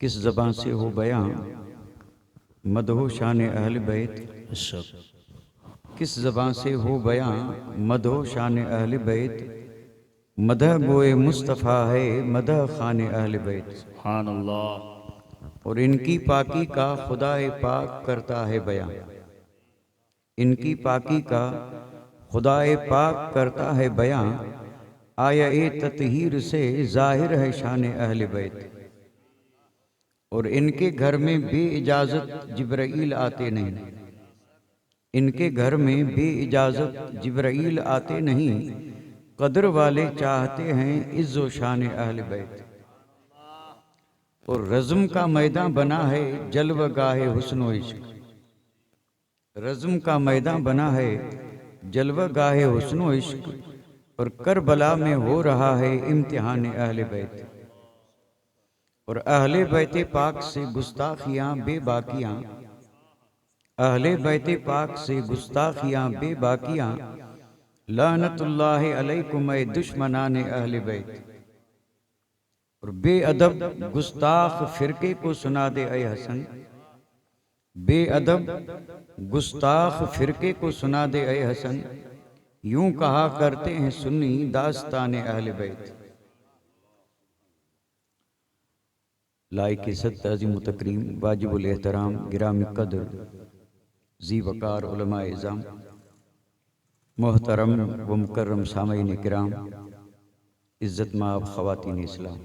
किस ज़बान से हो बयां मदहो शान अहल बैत। किस ज़बान से हो बयां मदहो शान अहल बैत। मदह गोए मुस्तफ़ा है मदह खान अहल बैत। सुभान अल्लाह। और इनकी पाकी का खुदाए पाक करता है बयां। इनकी पाकी का खुदाए पाक करता है बयां। आया ए ततहीर से जाहिर है शान अहल बैत। और इनके घर में बे इजाज़त जिब्राईल आते नहीं। इनके घर में बे इजाज़त जिब्राईल आते नहीं। कदर वाले चाहते हैं इज़्ज़ो शान अहल बैत। और रज़्म का मैदान बना है जलवगाहे हुस्न इश्क। रज़्म का मैदान बना है जलवगाहे हुस्न इश्क। और करबला में हो रहा है इम्तिहान अहल बैत। और अहले बैत पाक से गुस्ताखियाँ बेबाकियाँ। अहले बैत पाक से गुस्ताखियाँ बेबाकियाँ। लानतुल्लाह अलैकुम ऐ दुश्मनान अहले बैत। और बेअदब गुस्ताख फिरके को सुना दे ऐ हसन। बेअदब गुस्ताख फिरके को सुना दे ऐ हसन। यूं कहा करते हैं सुन्नी दास्तान अहले बैत। लाइक इज़्ज़त अज़ीम तकरीम वाजिबुल एहतराम गिरामी कदर जी वकार उलमा इज़ाम मोहतरम व मुकर्रम सामईन किराम इज़्ज़त माब ख़वातीन इस्लाम।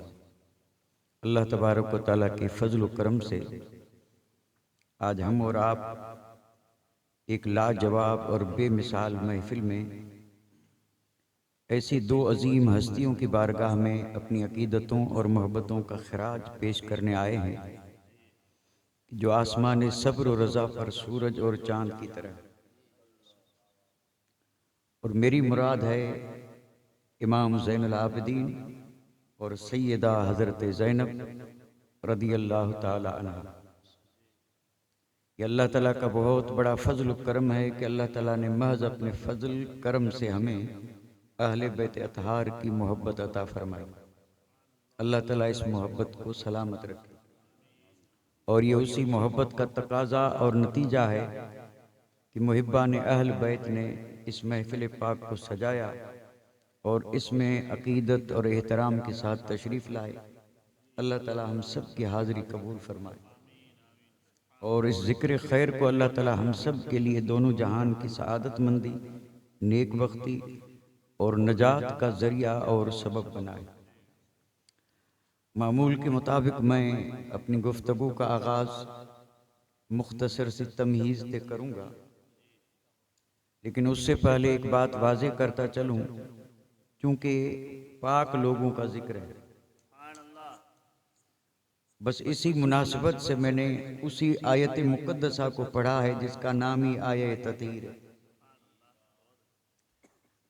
अल्लाह तबारक व तआला के फजल व करम से आज हम और आप एक लाजवाब और बेमिसाल महफिल में ऐसी दो अजीम हस्तियों की बारगाह में अपनी अकीदतों और मोहब्बतों का खराज पेश करने आए हैं जो आसमान सब्र और रज़ा पर सूरज और चांद की तरह। और मेरी मुराद है इमाम ज़ैनुल आबिदीन और सैयदा हज़रत ज़ैनब रदी अल्लाह ताला अन्हा। ये अल्लाह ताला का बहुत बड़ा फजल करम है कि अल्लाह ताला ने महज अपने फजल करम से हमें अहले बैत अतहार की मोहब्बत अता फरमाई। अल्लाह ताला इस मोहब्बत को सलामत रखे। और ये उसी मोहब्बत का तकाजा और नतीजा है कि मुहिब्बान अहल बैत ने इस महफिल पाक को सजाया और इसमें अकीदत और एहतराम के साथ तशरीफ़ लाए। अल्लाह ताला हम सब की हाज़िरी कबूल फरमाए और इस ज़िक्र खैर को अल्लाह ताला हम सब के लिए दोनों जहान की सआदतमंदी, नेक बख्ती और नजात का ज़रिया और सबब बनाए। मामूल के मुताबिक मैं अपनी गुफ्तगू का आगाज़ मुख्तसर सी तमहीज़ से करूँगा, लेकिन उससे पहले एक बात वाज़े करता चलूँ क्योंकि पाक लोगों का जिक्र है। बस इसी मुनासिबत से मैंने उसी आयत मुक़द्दसा को पढ़ा है जिसका नाम ही आयत ततीर है।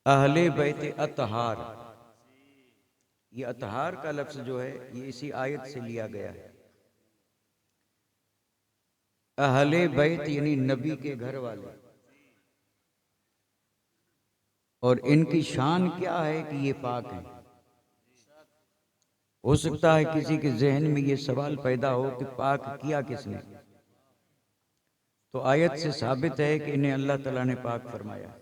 अहले बैत अतहार, ये अतहार का लफ्ज़ जो है ये इसी आयत से लिया गया है। अहले बैत यानी नबी के घर वाले। और इनकी शान क्या है कि ये पाक हैं। हो सकता है किसी के जहन में ये सवाल पैदा हो कि पाक किया किसने। तो आयत से साबित है कि इन्हें अल्लाह ताला ने पाक फरमाया।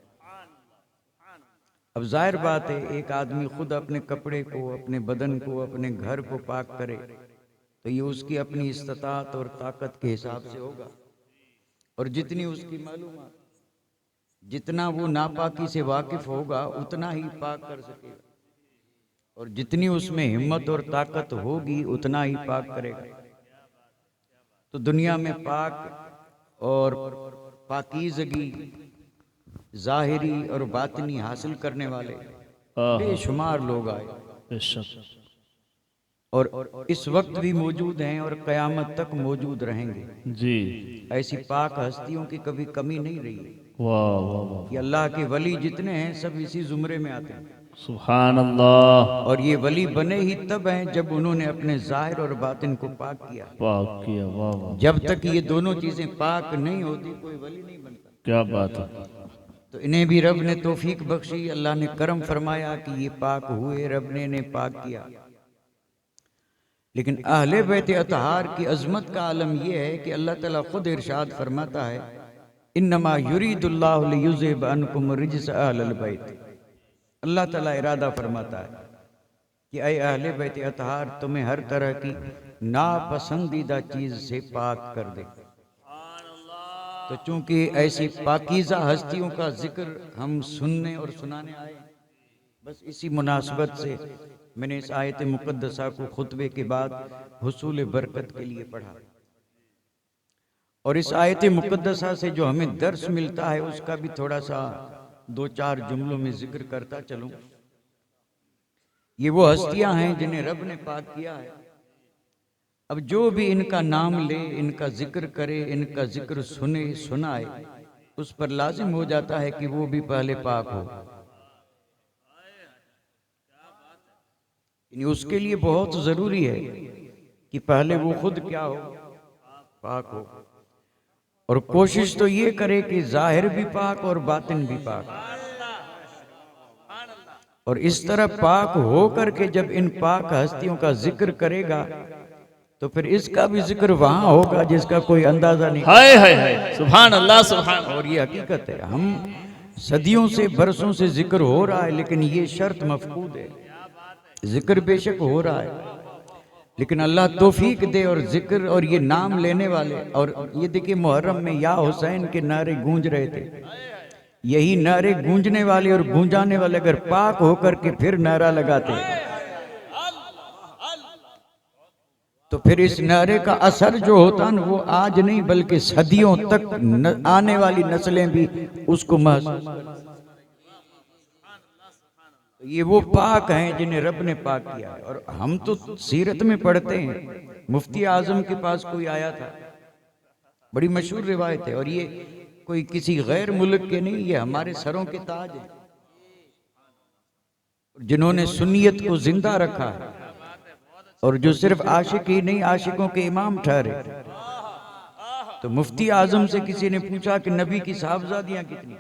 अब जाहिर बात है एक आदमी खुद अपने कपड़े को, अपने बदन को, अपने घर को पाक करे तो ये उसकी अपनी इस्तात और ताकत के हिसाब से होगा। और जितनी उसकी मालूमात, जितना वो नापाकी से वाकिफ होगा उतना ही पाक कर सकेगा। और जितनी उसमें हिम्मत और ताकत होगी उतना ही पाक करेगा। तो दुनिया में पाक और पाकीज़गी ज़ाहिरी और बातिनी हासिल करने वाले बेशुमार लोग आए और इस वक्त भी मौजूद हैं और क़यामत तक मौजूद रहेंगे जी। ऐसी पाक हस्तियों की कभी कमी नहीं रही। वाह वाह वाह। कि अल्लाह के वली जितने हैं सब इसी जुमरे में आते हैं। सुभान अल्लाह। और ये वली बने ही तब हैं जब उन्होंने अपने ज़ाहिर और बातिन को पाक किया। पाक किया। वाह वाह। जब तक ये दोनों चीज़ें पाक नहीं होती कोई वली नहीं बनता। क्या बात है। तो इन्हें भी रब ने तौफीक बख्शी, अल्लाह ने करम फरमाया कि ये पाक हुए, रब ने इन्हें पाक किया। लेकिन अहले बैत अतहार की अजमत का आलम यह है कि अल्लाह ताला खुद इरशाद फरमाता है, इन्नमा युरीदुल्लाहु लियुज़हिब अन्कुम रिज्स अहलल बैत। अल्लाह ताला इरादा फरमाता है कि ऐ अहले बैत अतहार, तुम्हें हर तरह की नापसंदीदा चीज से पाक कर दे। तो चूंकि ऐसी पाकीज़ा हस्तियों का जिक्र हम सुनने और सुनाने आए, बस इसी मुनासबत से मैंने इस आयत मुक़द्दसा को खुतबे के बाद हुसूल बरकत के लिए पढ़ा। और इस आयत मुक़द्दसा से जो हमें दर्स मिलता है उसका भी थोड़ा सा 2-4 जुमलों में जिक्र करता चलूं। ये वो हस्तियां हैं जिन्हें रब ने पाक किया है। अब जो भी इनका नाम ले, इनका जिक्र करे, इनका जिक्र सुने सुनाए, उस पर लाजिम हो जाता है कि वो भी पहले पाक हो। उसके लिए बहुत जरूरी है कि पहले वो खुद क्या हो, पाक हो। और कोशिश तो ये करे कि जाहिर भी पाक और बातिन भी पाक। और इस तरह पाक हो करके जब इन पाक हस्तियों का जिक्र करेगा तो फिर इसका भी जिक्र वहां होगा जिसका कोई अंदाजा नहीं। हाय हाय हाय, सुभान अल्लाह सुभान। और ये हकीकत है, हम सदियों से बरसों से जिक्र हो रहा है, लेकिन ये शर्त मफकूद है। जिक्र बेशक हो रहा है, लेकिन अल्लाह तौफीक दे और जिक्र और ये नाम लेने वाले। और ये देखिए, मुहर्रम में या हुसैन के नारे गूंज रहे थे। यही नारे गूंजने वाले और गूंजाने वाले अगर पाक होकर के फिर नारा लगाते तो फिर इस नारे का असर जो होता न, वो आज नहीं बल्कि सदियों तक आने वाली नस्लें भी उसको महसूस। ये वो पाक हैं जिन्हें रब ने पाक किया है। और हम तो सीरत में पढ़ते हैं, मुफ्ती आजम के पास कोई आया था, बड़ी मशहूर रिवायत है। और ये कोई किसी गैर मुल्क के नहीं, ये हमारे सरों के ताज हैं जिन्होंने सुन्नियत को जिंदा रखा है, और जो सिर्फ आशिक ही नहीं, आशिकों के इमाम ठहरे। तो मुफ्ती आजम से किसी ने पूछा कि नबी की साहबजादियां कितनी?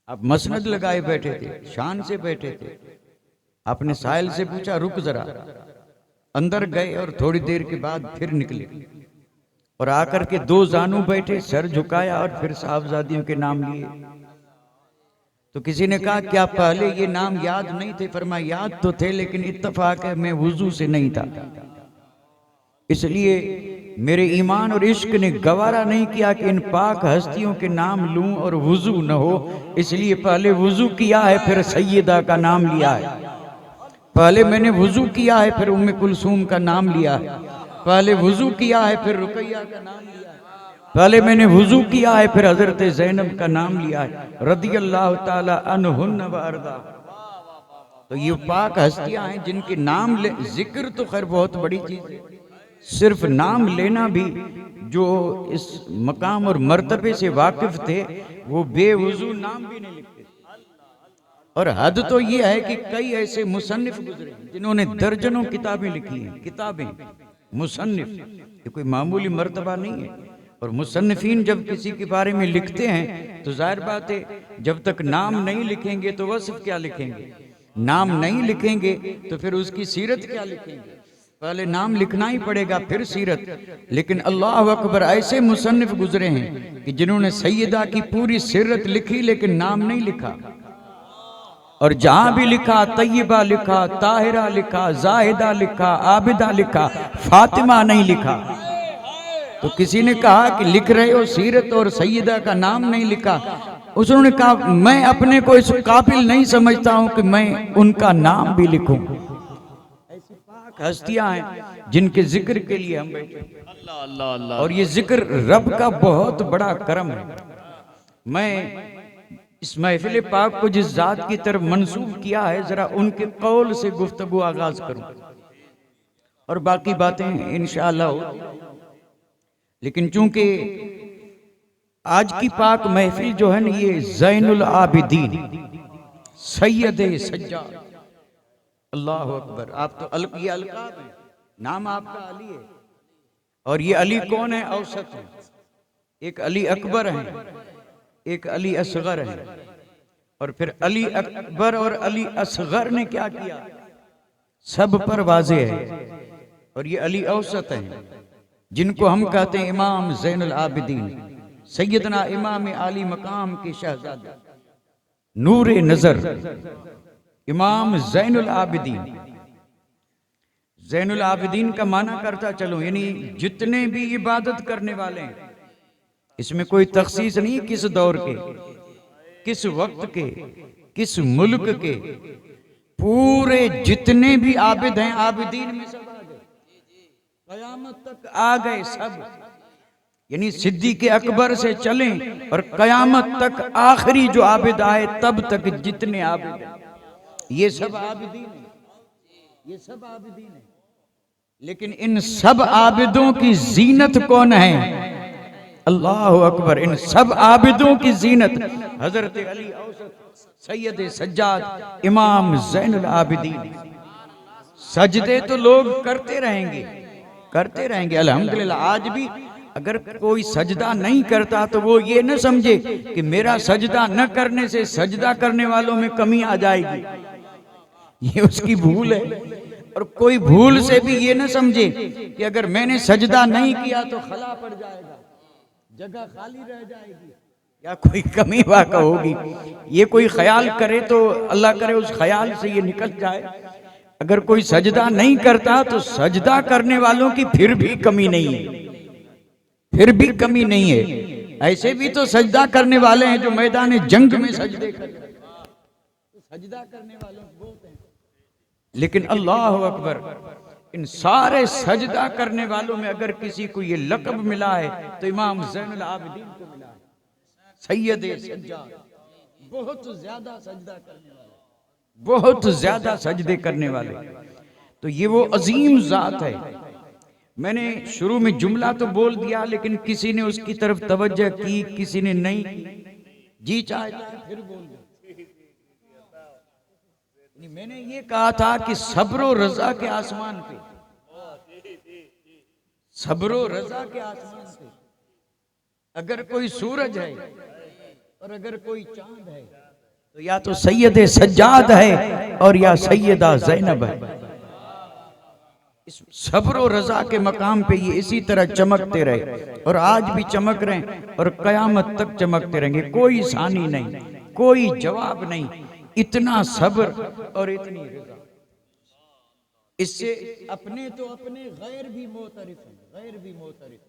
आप मसनद लगाए बैठे थे, शान से बैठे थे। आपने साहिल से पूछा रुक जरा, अंदर गए और थोड़ी देर के बाद फिर निकले और आकर के 2 जानू बैठे, सर झुकाया और फिर साहबजादियों के नाम लिए। तो किसी ने कहा क्या पहले ये नाम याद नहीं थे? फरमाया याद तो थे, लेकिन इत्तफाक है मैं वुजू से नहीं था, इसलिए मेरे ईमान और इश्क ने गवारा नहीं किया कि इन पाक हस्तियों के नाम लूं और वुजू न हो, इसलिए पहले वुजू किया है फिर सैयदा का नाम लिया है। पहले मैंने वुजू किया है फिर उम्मे कुलसूम का नाम लिया है। पहले वुजू किया है फिर रुकैया का नाम लिया है। पहले मैंने वुजू किया है फिर हजरत ज़ैनब का नाम लिया है, रदियल्लाहु ताला अन्हुन्ना व अर्दा। तो ये पाक हस्तियां हैं जिनके नाम जिक्र तो खैर बहुत बड़ी चीज है, सिर्फ नाम लेना भी, जो इस मकाम और मर्तबे से वाकिफ थे वो बेवुजू नाम भी नहीं लिखते। और हद तो ये है कि कई ऐसे मुसन्निफ गुजरे जिन्होंने दर्जनों किताबें लिखी हैं। किताबें, मुसन्निफ, ये कोई मामूली मर्तबा नहीं है। और मुसन्निफीन जब किसी के बारे में लिखते हैं तो जाहिर बात है, जब तक नाम नहीं लिखेंगे तो वस्फ क्या लिखेंगे? नाम नहीं लिखेंगे तो फिर उसकी सीरत क्या लिखेंगे? पहले नाम लिखना ही पड़ेगा फिर सीरत। लेकिन अल्लाह अकबर, ऐसे मुसन्निफ गुजरे हैं कि जिन्होंने सैयदा की पूरी सीरत लिखी लेकिन नाम नहीं लिखा। और जहां भी लिखा, तैयबा लिखा, ताहिरा लिखा, जाहिदा लिखा, आबिदा लिखा, फातिमा नहीं लिखा। तो किसी ने कहा कि लिख रहे हो सीरत और सैयदा का नाम नहीं लिखा। उसने कहा मैं अपने को इस काबिल नहीं समझता हूं कि मैं उनका नाम भी लिखूं। ऐसी पाक हस्तियां हैं जिनके जिक्र के लिए हम बैठे। अल्लाह अल्लाह अल्लाह। और ये जिक्र रब का बहुत बड़ा करम है। मैं इस महफिल पाक को जिस जात की तरफ मंसूब किया है, जरा उनके कौल से गुफ्तगू आगाज करूं और बाकी बातें इंशाअल्लाह। लेकिन चूंकि आज की पाक महफिल जो है ना, ये ज़ैनुल आबिदीन सैयद सज्जाद, अल्लाह अकबर। आप तो ये अलकाब है, नाम आपका अली है। और ये अली कौन है? औसत है। एक अली अकबर है, एक अली असगर है। और फिर अली अकबर और अली असगर ने क्या किया सब पर वाज़ेह है और ये अली औसत हैं, जिनको हम कहते हैं इमाम ज़ैनुल आबिदीन, सैयदना इमाम आली मकाम के शहजादे, नूरे नजर, इमाम ज़ैनुल आबिदीन। ज़ैनुल आबिदीन का माना करता चलो, यानी जितने भी इबादत करने वाले हैं, इसमें कोई तखसीस नहीं किस दौर के, किस वक्त के, किस मुल्क के, पूरे जितने भी आबिद हैं आबिदीन में सब आ गए, कयामत तक आ गए सब। यानी सिद्दीक़ अकबर से चलें और कयामत तक आखिरी जो आबिद आए तब तक जितने आबिद हैं ये सब आबिदीन हैं, ये सब आबिदीन हैं। लेकिन इन सब आबिदों की जीनत कौन है? अल्लाह अकबर। इन सब आबिदों की जीनत हजरत अली औसत, सैयद सज्जाद, इमाम ज़ैनुल आबिदीन। सजदे तो लोग करते रहेंगे, करते रहेंगे अल्हम्दुलिल्लाह। आज भी अगर कोई सजदा नहीं करता तो वो ये न समझे कि मेरा सजदा न करने से सजदा करने वालों में कमी आ जाएगी, ये उसकी भूल है। और कोई भूल से भी ये न समझे कि अगर मैंने सजदा नहीं किया तो खला पड़ जाएगा, जगह खाली रह जाएगी या कोई कमी वाक़ा होगी। ये कोई ख्याल करे तो अल्लाह करे उस ख्याल से ये निकल जाए। अगर कोई सजदा नहीं करता तो सजदा करने वालों की फिर भी कमी नहीं है, फिर भी कमी नहीं है। ऐसे भी तो सजदा करने वाले हैं जो मैदान जंग में सजदे करते हैं, तो सजदा करने वालों बहुत हैं। लेकिन अल्लाह अकबर, इन सारे सजदा करने वालों में अगर किसी को ये लक़ब मिला है तो इमाम ज़ैनुल आबिदीन को मिला है, सैयद सज्जाद। बहुत ज्यादा सजदा करने वाले, बहुत ज्यादा सजदे करने वाले, तो ये वो अजीम जात है। मैंने शुरू में जुमला तो बोल दिया, लेकिन किसी ने उसकी तरफ तवज्जो की, किसी ने नहीं। जी चाहता है फिर बोल दो। मैंने ये कहा था कि सब्र और रजा के आसमान पे, सब्र और रजा के आसमान पे अगर कोई सूरज है और अगर कोई चांद है तो या तो सैयद सज्जाद है और या सैयदा ज़ैनब है। इस सब्र और रजा के मकाम पे ये इसी तरह चमकते रहे और आज भी चमक रहे हैं और कयामत तक चमकते रहेंगे। कोई सानी नहीं, कोई जवाब नहीं, इतना सब्र और इतनी रजा। इससे अपने तो अपने गैर भी मोतरिफ हैं, गैर भी मोतरिफ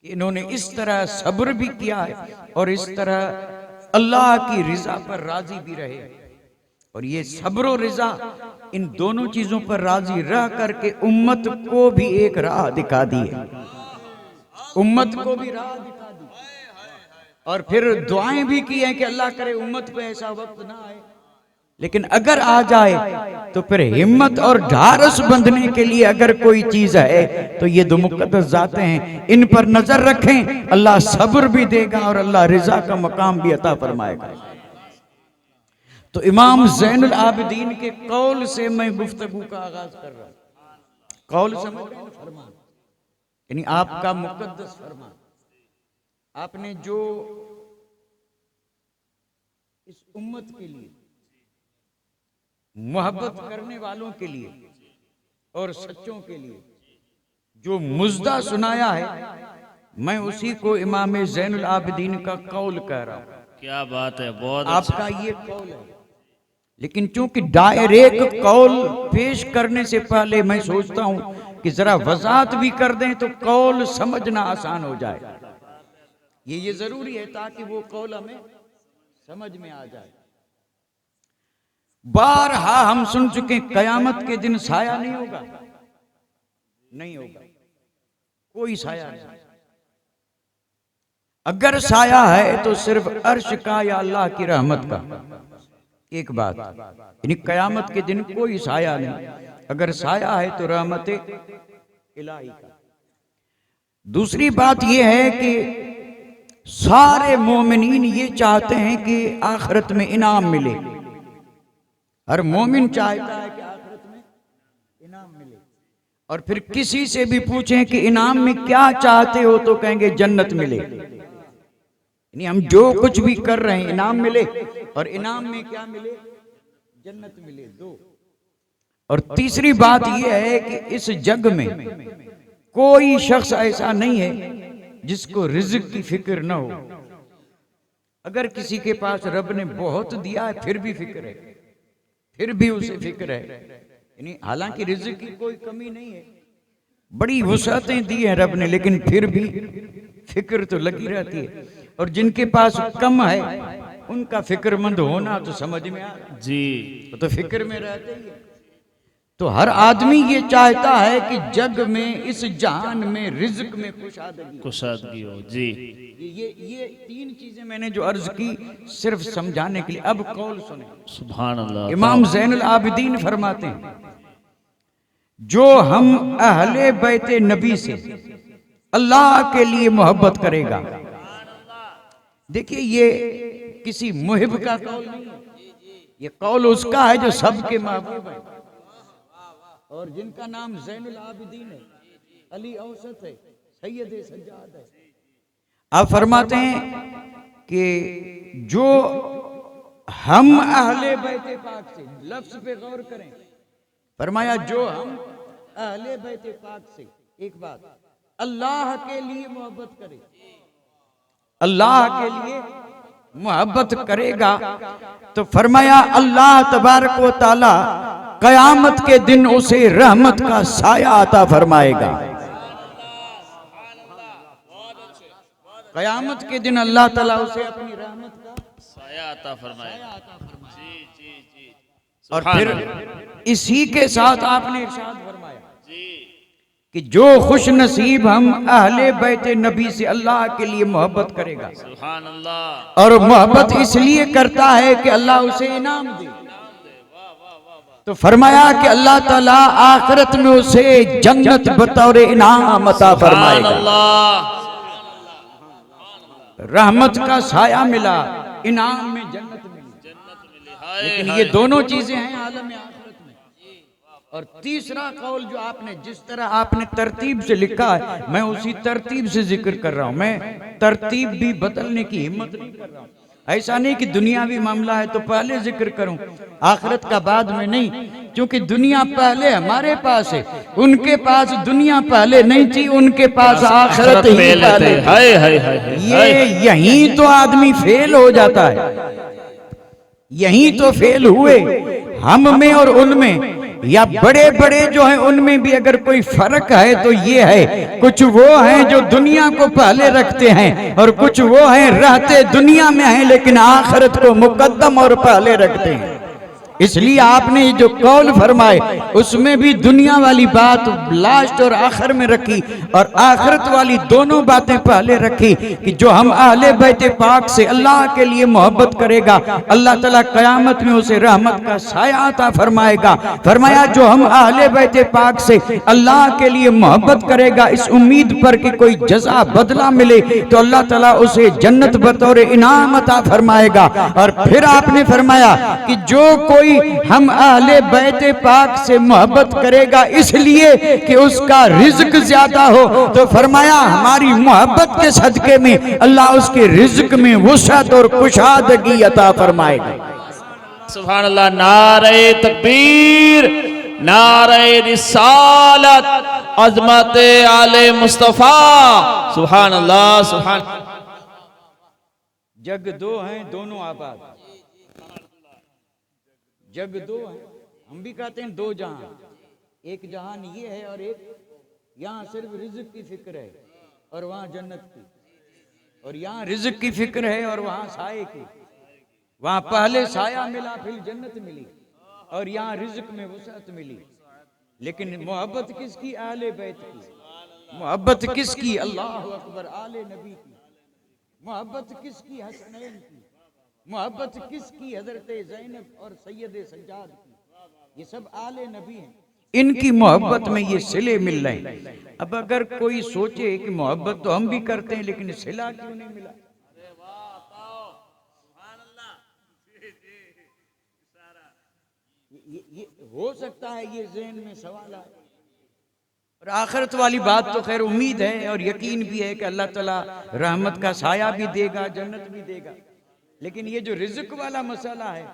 कि इन्होंने इस तरह सब्र भी किया है और इस तरह अल्लाह की रिजा पर राजी भी रहे। और ये सब्र और रिजा, इन दोनों चीजों पर राजी रह करके उम्मत को भी एक राह दिखा दी है, उम्मत को भी राह दिखा दी। और फिर दुआएं भी की हैं कि अल्लाह करे उम्मत पे ऐसा वक्त ना आए, लेकिन अगर आ जाए तो फिर हिम्मत और ढारस बंधने के लिए अगर कोई चीज है तो ये दो मुकद्दस जाते हैं, इन पर नजर रखें, अल्लाह सब्र भी देगा और अल्लाह रिजा का मकाम भी अता फरमाएगा। तो इमाम ज़ैनुल आबिदीन के कौल से मैं गुफ्तगू का आगाज कर रहा हूं। कौल समझ रहे हैं? फरमान, यानी आपका मुकद्दस फरमान, आपने जो इस उम्मत के लिए, मोहब्बत करने वालों के लिए और सच्चों के लिए जो मुज़्दा सुनाया है, मैं उसी को इमाम ज़ैनुल आबिदीन का कौल कह रहा हूं। क्या बात है, बहुत आपका ये कौल है, लेकिन चूंकि डायरेक्ट कौल पेश करने से पहले मैं सोचता हूं कि जरा वजाहत भी कर दें तो कौल समझना आसान हो जाए। ये जरूरी है ताकि वो कौल हमें समझ में आ जाए। बारहा हम सुन चुके, कयामत के दिन साया नहीं होगा, नहीं होगा, कोई साया नहीं। अगर साया है तो सिर्फ अर्श का या अल्लाह की रहमत का। एक बात, यानी कयामत के दिन कोई साया नहीं, अगर साया है तो रहमत इलाही का। दूसरी बात यह है कि सारे मोमिनीन ये चाहते हैं कि आखिरत में इनाम मिले। हर मोमिन चाहता है कि आखिरत में इनाम मिले। और फिर किसी से भी पूछें कि इनाम में क्या चाहते हो तो कहेंगे जन्नत मिले। यानी हम जो कुछ भी कर रहे हैं इनाम मिले, और इनाम में क्या मिले? जन्नत मिले। दो, और तीसरी बात यह है कि इस जग में कोई शख्स ऐसा नहीं है जिसको रिज़्क की फिक्र ना हो। अगर किसी के पास रब ने बहुत दिया है फिर भी फिक्र है, फिर भी उसे फिक्र है, यानी हालांकि रिज़्क की कोई कमी नहीं है, बड़ी वसाअतें दी हैं रब ने, लेकिन फिर भी फिक्र तो लगी रहती है। और जिनके पास कम है उनका फिक्रमंद होना तो समझ में आ रहा है जी, तो फिक्र में रहते ही है। तो हर आदमी ये चाहता है कि जग में, इस जहान में, रिज़्क में कुशादगी हो जी। ये तीन चीजें मैंने जो अर्ज की सिर्फ समझाने के लिए। अब कौल सुने। सुभान अल्लाह। इमाम ज़ैनुल आबिदीन फरमाते हैं, जो हम अहले बैते नबी से अल्लाह के लिए मोहब्बत करेगा। देखिए ये किसी मुहिब का कौल नहीं है, ये कौल उसका है जो सबके महबूब है और जिनका नाम ज़ैनुल आबिदीन है, अली औसत है, सैयद सज्जाद है। आप फरमाते हैं कि जो हम अहले बैते पाक से, लफ्ज पे गौर करें, फरमाया जो हम अहले बैते पाक से, एक बात अल्लाह के लिए मोहब्बत करे, अल्लाह के लिए मोहब्बत करेगा, तो फरमाया अल्लाह तबारक व तआला कयामत के दिन उसे रहमत का साया अता फरमाएगा। कयामत के दिन अल्लाह ताला उसे अपनी रहमत का साया अता फरमाएगा। जी जी जी। और फिर इसी के साथ आपने इरशाद फरमाया जी कि जो खुश नसीब हम अहले बैते नबी से अल्लाह के लिए मोहब्बत करेगा, सुभान अल्लाह। और मोहब्बत इसलिए करता है कि अल्लाह उसे इनाम दे, तो फरमाया कि अल्लाह ताला आखिरत में उसे जन्नत बतौर इनाम अता फरमाएगा। रहमत का साया मिला, इनाम में जन्नत मिली। लेकिन ये दोनों चीजें हैं आलम आखिरत में। और तीसरा कौल जो आपने, जिस तरह आपने तरतीब से लिखा है, मैं उसी तरतीब से जिक्र कर रहा हूं। मैं तरतीब भी बदलने की हिम्मत नहीं कर रहा हूं। ऐसा नहीं कि दुनियावी मामला है तो पहले जिक्र करूं, आखिरत का बाद में नहीं, क्योंकि दुनिया पहले हमारे पास है, उनके पास दुनिया पहले नहीं थी, उनके पास आखिरत ही पहले। हाय हाय हाय। ये यहीं तो आदमी फेल हो जाता है, यहीं तो फेल हुए, हम में और उनमें, या बड़े बड़े जो हैं उनमें भी अगर कोई फर्क है तो ये है, कुछ वो हैं जो दुनिया को पहले रखते हैं और कुछ वो हैं रहते दुनिया में हैं लेकिन आखिरत को मुकद्दम और पहले रखते हैं। इसलिए आपने जो कौल फरमाए उसमें भी दुनिया वाली बात लास्ट और आखिर में रखी और आखिरत वाली दोनों बातें पहले रखी कि जो हम अहले बैते पाक से अल्लाह के लिए मोहब्बत करेगा, अल्लाह ताला कयामत में उसे रहमत का साया अता फरमाएगा। फरमाया जो हम अहले बैते पाक से अल्लाह के लिए मोहब्बत करेगा इस उम्मीद पर कि कोई जज़ा बदला मिले तो अल्लाह ताला उसे जन्नत बतौर इनाम अता फरमाएगा। और फिर आपने फरमाया कि जो कोई हम अहले बैते पाक से मोहब्बत करेगा इसलिए कि उसका रिज़्क ज्यादा हो, तो फरमाया हमारी मोहब्बत के सदके में अल्लाह उसके रिज़्क में वुसअत और कुशादगी अता फरमाएगा। सुभान अल्लाह। नारे तकबीर, नारे रिसालत, अजमत आले मुस्तफा। सुभान अल्लाह सुभान। जग दो हैं दोनों आबाद, जग दो है, हम भी कहते हैं दो जहां, एक जहान ये है और एक यहाँ सिर्फ रिज़्क की फिक्र है और वहाँ जन्नत की, और यहाँ रिज़्क की फिक्र है और वहाँ साये की। वहाँ पहले साया मिला फिर जन्नत मिली और यहाँ रिज़्क में वसअत मिली। लेकिन मोहब्बत किसकी? आले बैत की। मोहब्बत किसकी? अल्लाह अकबर, आले नबी की। मोहब्बत किसकी? हसनैन की। मोहब्बत किसकी? हजरत ज़ैनब और सैयद सज्जाद की। ये सब आले नबी हैं, इनकी मोहब्बत में ये सिले मिल रहे हैं। अब अगर कोई सोचे कि मोहब्बत तो हम भी करते हैं लेकिन सिला क्यों नहीं मिला, ये हो सकता है ये ज़हन में सवाल आए। और आखिरत वाली बात तो खैर उम्मीद है और यकीन भी है कि अल्लाह ताला रहमत का साया भी देगा, जन्नत भी देगा। लेकिन ये जो रिज़्क वाला मसला है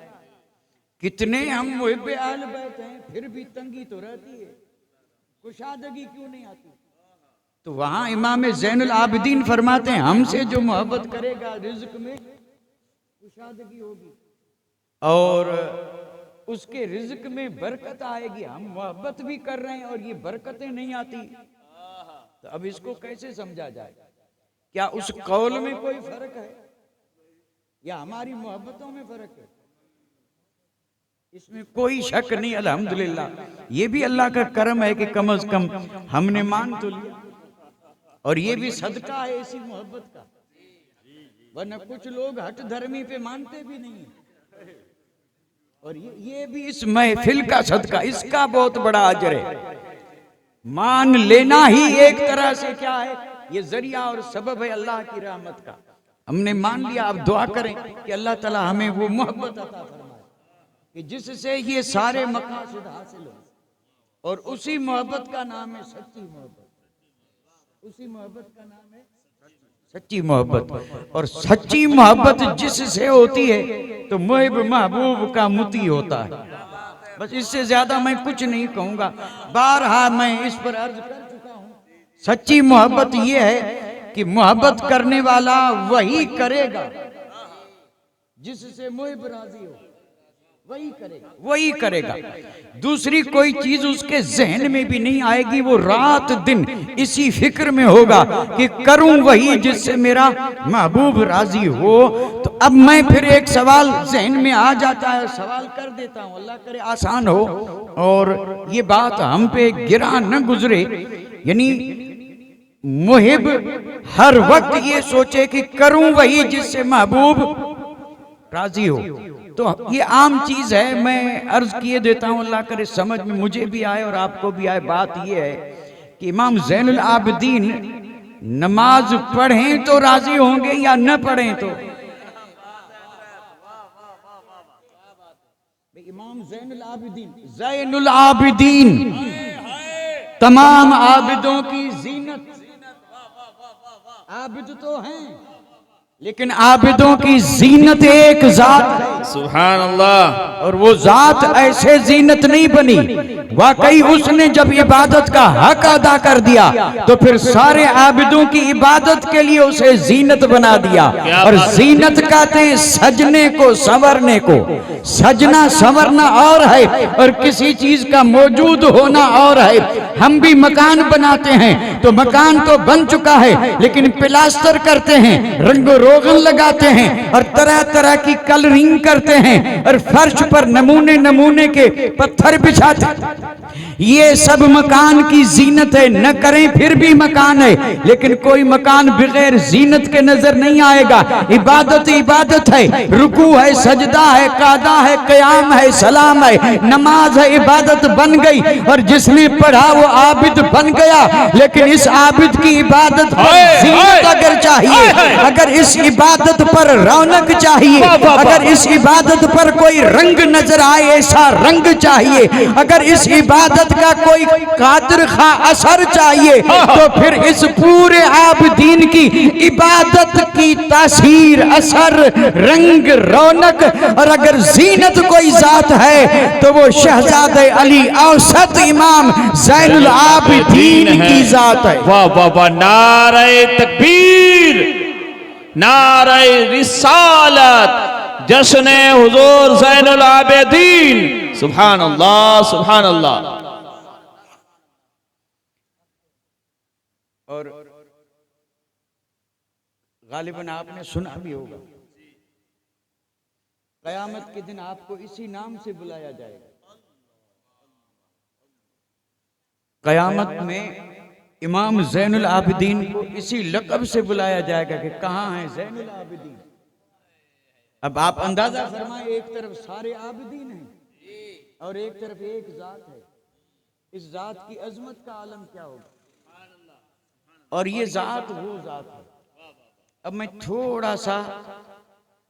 कितने हम मुहिब अहल बैत हैं, फिर भी तंगी तो रहती है, कुशादगी क्यों नहीं आती? तो वहां इमाम ज़ैनुल आबिदीन फरमाते हैं हमसे जो मोहब्बत करेगा रिज्क में कुशादगी होगी और उसके रिज्क में बरकत आएगी। हम मोहब्बत भी कर रहे हैं और ये बरकतें नहीं आती, तो अब इसको कैसे समझा जाए? क्या उस कौल में कोई फर्क है या हमारी मोहब्बतों में फर्क है? इसमें कोई शक नहीं। अल्हम्दुलिल्लाह, ये भी अल्लाह का करम है कि कम से कम हमने मान तो लिया, और ये भी सदका है इसी मोहब्बत का, वरना कुछ लोग हट धर्मी पे मानते भी नहीं है। और ये भी इस महफिल का सदका, इसका बहुत बड़ा अजर है। मान लेना ही एक तरह से क्या है, ये जरिया और सबब है अल्लाह की रहमत का। हमने मान लिया, अब दुआ करें कि अल्लाह ताला हमें वो मोहब्बत अता फरमाए कि जिससे ये सारे मकासद हासिल हो, और उसी मोहब्बत का नाम है सच्ची मोहब्बत। उसी मोहब्बत का नाम है सच्ची मोहब्बत, और सच्ची मोहब्बत जिससे होती है तो मुहिब महबूब का मुती होता है। बस इससे ज्यादा मैं कुछ नहीं कहूंगा, बारहा मैं इस पर अर्ज कर चुका हूं। सच्ची मोहब्बत ये है कि मोहब्बत करने वाला वही करेगा जिससे मुहिब राजी हो, वही करेगा। दूसरी कोई चीज उसके जहन में भी नहीं आएगी, वो रात दिन इसी फिक्र में होगा कि करूं वही जिससे मेरा महबूब राजी हो। तो अब मैं फिर एक सवाल जहन में आ जाता है, सवाल कर देता हूं, अल्लाह करे आसान हो और ये बात हम पे गिरा न गुजरे। यानी मुहिब हर वक्त ये सोचे कि करूं वही जिससे महबूब राजी हो। तो ये आम चीज है, मैं अर्ज किए देता हूं, अल्लाह करे समझ में मुझे भी आए और आपको भी आए। बात ये है कि इमाम ज़ैनुल आबिदीन नमाज पढ़ें तो राजी होंगे या न पढ़ें तो। इमाम ज़ैनुल आबिदीन तमाम आबिदों की जीनत, आबिद तो हैं लेकिन आबिदों की जीनत एक जात है, सुभान अल्लाह। और वो जात ऐसे जीनत नहीं बनी, वाकई उसने जब इबादत का हक अदा कर दिया तो फिर सारे आबिदों की इबादत के लिए उसे जीनत बना दिया। और जीनत कहते हैं सजने को, संवरने को। सजना संवरना और है और किसी चीज का मौजूद होना और है। हम भी मकान बनाते हैं तो मकान तो बन चुका है, लेकिन प्लास्टर करते हैं, रंग रोगन लगाते हैं और तरह तरह की कलरिंग करते हैं और फर्श पर नमूने नमूने के पत्थर बिछाते हैं। ये सब मकान की जीनत है, न करें फिर भी मकान है, लेकिन कोई मकान बगैर जीनत के नजर नहीं आएगा। इबादत इबादत है, रुकू है, सजदा है, कादा है, क़याम है, सलाम है, नमाज है, इबादत बन गई और जिसने पढ़ा वो आबिद बन गया। लेकिन इस आबिद की इबादत पर जीनत अगर चाहिए, अगर इस इबादत पर रौनक चाहिए, अगर इस इबादत पर कोई रंग नजर आए ऐसा रंग चाहिए, अगर इस इबादत का कोई कादिर खा असर चाहिए, तो फिर इस पूरे आबिदीन की इबादत की तासीर, असर, रंग, रौनक और अगर जीनत कोई जात है तो वो शहजादे अली औसत इमाम ज़ैनुल आबिदीन की जात है। वाह वाह वाह, नारे तकबीर, नारे रिसालत, जश्ने हुजूर ज़ैनुल आबिदीन। सुभान अल्लाह, सुभान अल्लाह। और गालिबन आपने सुना भी होगा, क़यामत के दिन आपको इसी नाम से बुलाया जाएगा। क़यामत में इमाम ज़ैनुल आबिदीन को इसी लक़ब से बुलाया जाएगा कि कहाँ है ज़ैनुल आबिदीन। अब आप अंदाजा फरमाएं, एक तरफ सारे आबिदीन हैं और एक तरफ एक जात है। इस जात की अजमत का आलम क्या होगा। और ये जात वो जात है। अब मैं थोड़ा सा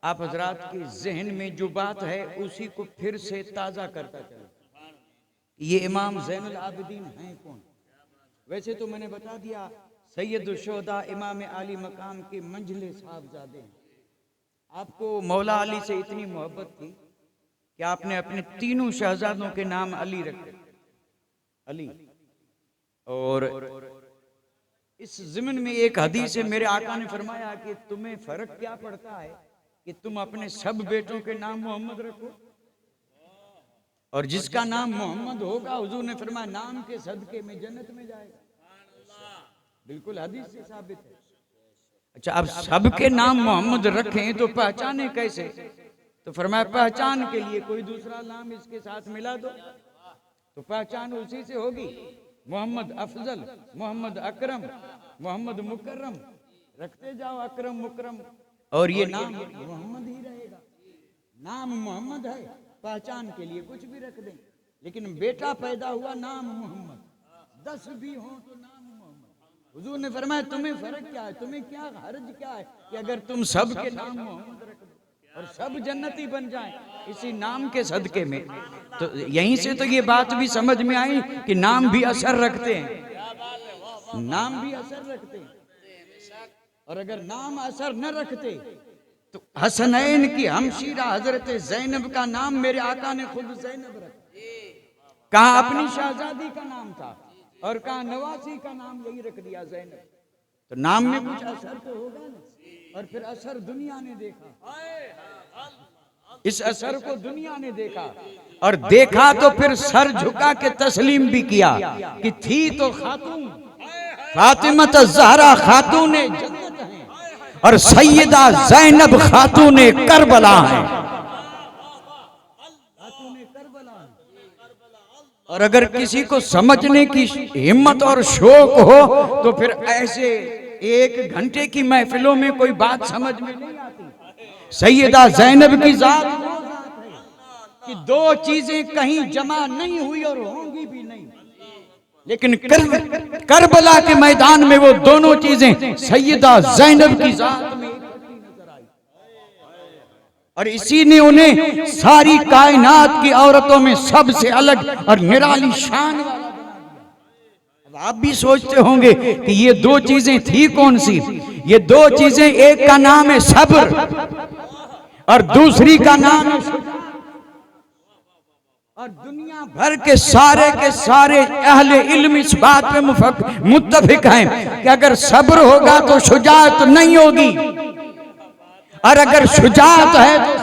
आप हजरात के जहन में जो बात है उसी को फिर से ताज़ा करता चलूं। ये इमाम ज़ैनुल आबिदीन हैं कौन। वैसे तो मैंने बता दिया सैयद शुहदा इमाम आली मकाम के मंझले साहबजादे हैं। आपको मौला अली से इतनी मोहब्बत थी कि आपने अपने तीनों शहजादों के नाम अली रखे, अली। और इस ज़िम्न में एक हदीस है, मेरे आका ने फरमाया कि तुम्हें फर्क क्या पड़ता है कि तुम अपने सब बेटों के नाम मोहम्मद रखो, और जिसका नाम मोहम्मद होगा हुजूर ने फरमाया नाम के सदके में जन्नत में जाएगा। बिल्कुल हदीस से साबित है। अच्छा, अब सबके नाम मोहम्मद रखें तो पहचाने कैसे? तो फरमाया पहचान के लिए कोई दूसरा नाम इसके साथ मिला दो तो पहचान उसी से होगी। मोहम्मद अफजल, मोहम्मद अकरम, मोहम्मद मुकर्रम, रखते जाओ अकरम मुकरम, और ये नाम मोहम्मद ही रहेगा। नाम मोहम्मद है, पहचान के लिए कुछ भी रख दें, लेकिन बेटा पैदा हुआ नाम मोहम्मद, 10 भी हो तो नाम मोहम्मद। हुजूर ने फरमाया तुम्हें फर्क क्या है, तुम्हें क्या हर्ज क्या है कि अगर तुम सब के नाम मोहम्मद रख दो और सब जन्नती बन जाएं इसी नाम के सदके में। तो यहीं से तो ये बात भी समझ में आई कि नाम भी असर रखते हैं, नाम भी असर रखते हैं। और अगर नाम असर न रखते तो हसनैन की हमशीरा हजरत जैनब का नाम मेरे आका ने खुद जैनब रखा। कहा अपनी शहजादी का नाम था और कहा नवासी का नाम यही रख दिया जैनब। तो नाम में कुछ असर तो होगा ना। और फिर असर दुनिया ने देखा, इस असर को दुनिया ने देखा, और देखा तो फिर सर झुका के तस्लीम भी किया कि थी तो खातून, फातिमा ज़हरा खातून जन्नत है और सैयदा ज़ैनब खातून करबला है। और अगर किसी को समझने की हिम्मत और शौक हो तो फिर ऐसे 1 घंटे की महफिलों में कोई बात समझ में नहीं आती। सैयदा ज़ैनब की जात वो जात है कि 2 चीजें कहीं जमा नहीं हुई और होंगी भी नहीं, लेकिन करबला के मैदान में वो दोनों चीजें सैयदा ज़ैनब की जात में नजर आई। और इसी ने उन्हें सारी कायनात की औरतों में सबसे अलग और निराली शान वाला बना दिया। अब आप भी सोचते होंगे कि ये 2 चीजें थी कौन सी? ये 2 चीजें, एक का नाम है सब्र और दूसरी का नाम है शुजाअत। और दुनिया भर के सारे अहले इल्म इस बात पे मुत्तफिक हैं कि अगर सब्र होगा तो शुजाअत नहीं होगी, और अगर शुजाअत है तो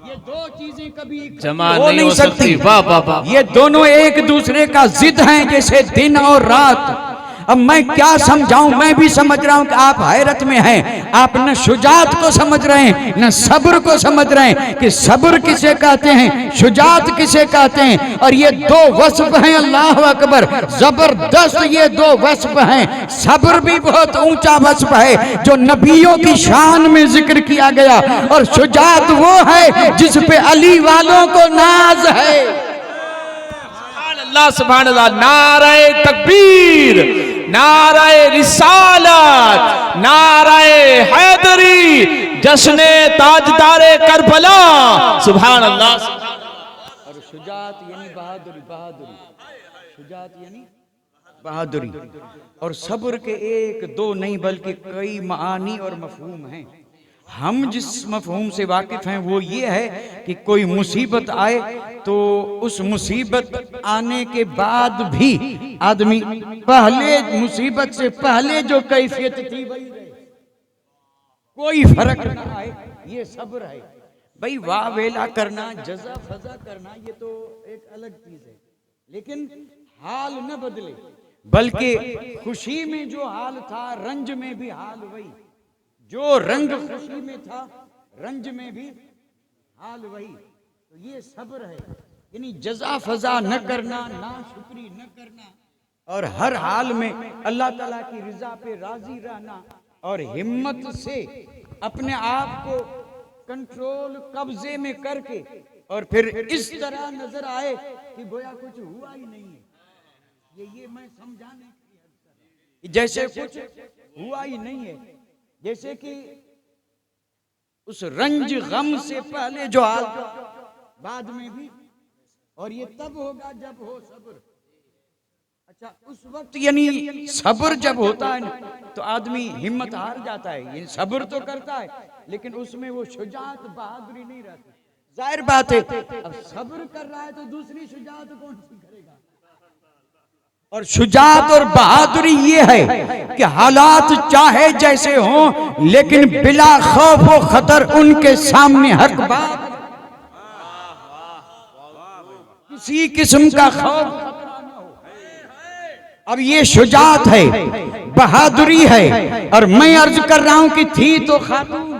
ये 2 चीजें कभी जमा हो नहीं सकती। वाह वाह वाह। ये दोनों एक दूसरे का जिद हैं, जैसे दिन और रात। अब मैं क्या समझाऊं, मैं भी समझ रहा हूं कि आप हैरत में हैं। आप न शुजाअत को समझ रहे हैं न सब्र को समझ रहे हैं कि सब्र किसे कहते हैं, शुजाअत किसे कहते हैं। और ये 2 वस्फ हैं, अल्लाह अकबर, जबरदस्त ये 2 वस्फ हैं। सब्र भी बहुत ऊंचा वस्फ है जो नबियों की शान में जिक्र किया गया, और शुजाअत वो है जिस पे अली वालों को नाज है। अल्लाह सुभान अल्लाह। नाराए तकबीर, नाराए रिसालत, नाराए हैदरी, जश्ने ताजदारे करबला, सुभान अल्लाह। और शुजाअत यानी बहादुरी, शुजाअत यानी बहादुरी। और सब्र के 1 2 नहीं बल्कि कई मानी और मफहूम हैं। हम जिस मफहूम से वाकिफ हैं वो ये है कि कोई मुसीबत आए तो उस मुसीबत आने के बाद भी आदमी पहले, मुसीबत से पहले जो कैफियत थी वही रहे, कोई फर्क ना आए, ये सब्र है। भाई वाह वेला करना, जजा फजा करना, ये तो एक अलग चीज है, लेकिन हाल न बदले, बल्कि खुशी में जो हाल था रंज में भी हाल वही, जो रंग खुशी में था रंज में भी हाल वही। तो ये सब्र है, यानी जजा फजा न करना, ना शुक्री न करना, और हर हाल में अल्लाह ताला की रिजा पे राजी रहना, और हिम्मत से अपने आप को कंट्रोल कब्जे में करके, और फिर इस तरह नजर आए कि गोया कुछ हुआ ही नहीं है। ये मैं समझाने की जैसे कुछ हुआ ही नहीं है, जैसे कि उस रंज गम से पहले जो हाल बाद में भी, और ये तब होगा जब हो सब्र। अच्छा, उस वक्त यानी सब्र जब होता है ना तो आदमी हिम्मत हार जाता है। ये सब्र तो करता है लेकिन उसमें वो शुजाअत, बहादुरी नहीं रहती। जाहिर बात है। अब सब्र कर रहा है तो दूसरी शुजात कौन सी करेगा? और शुजात और बहादुरी ये है कि हालात चाहे जैसे हों लेकिन बिला खौफ व खतर उनके सामने हक बात, किसी किस्म का खौफ खतरा ना हो। अब ये शुजात है, बहादुरी है। और मैं अर्ज कर रहा हूं कि थी तो खातून,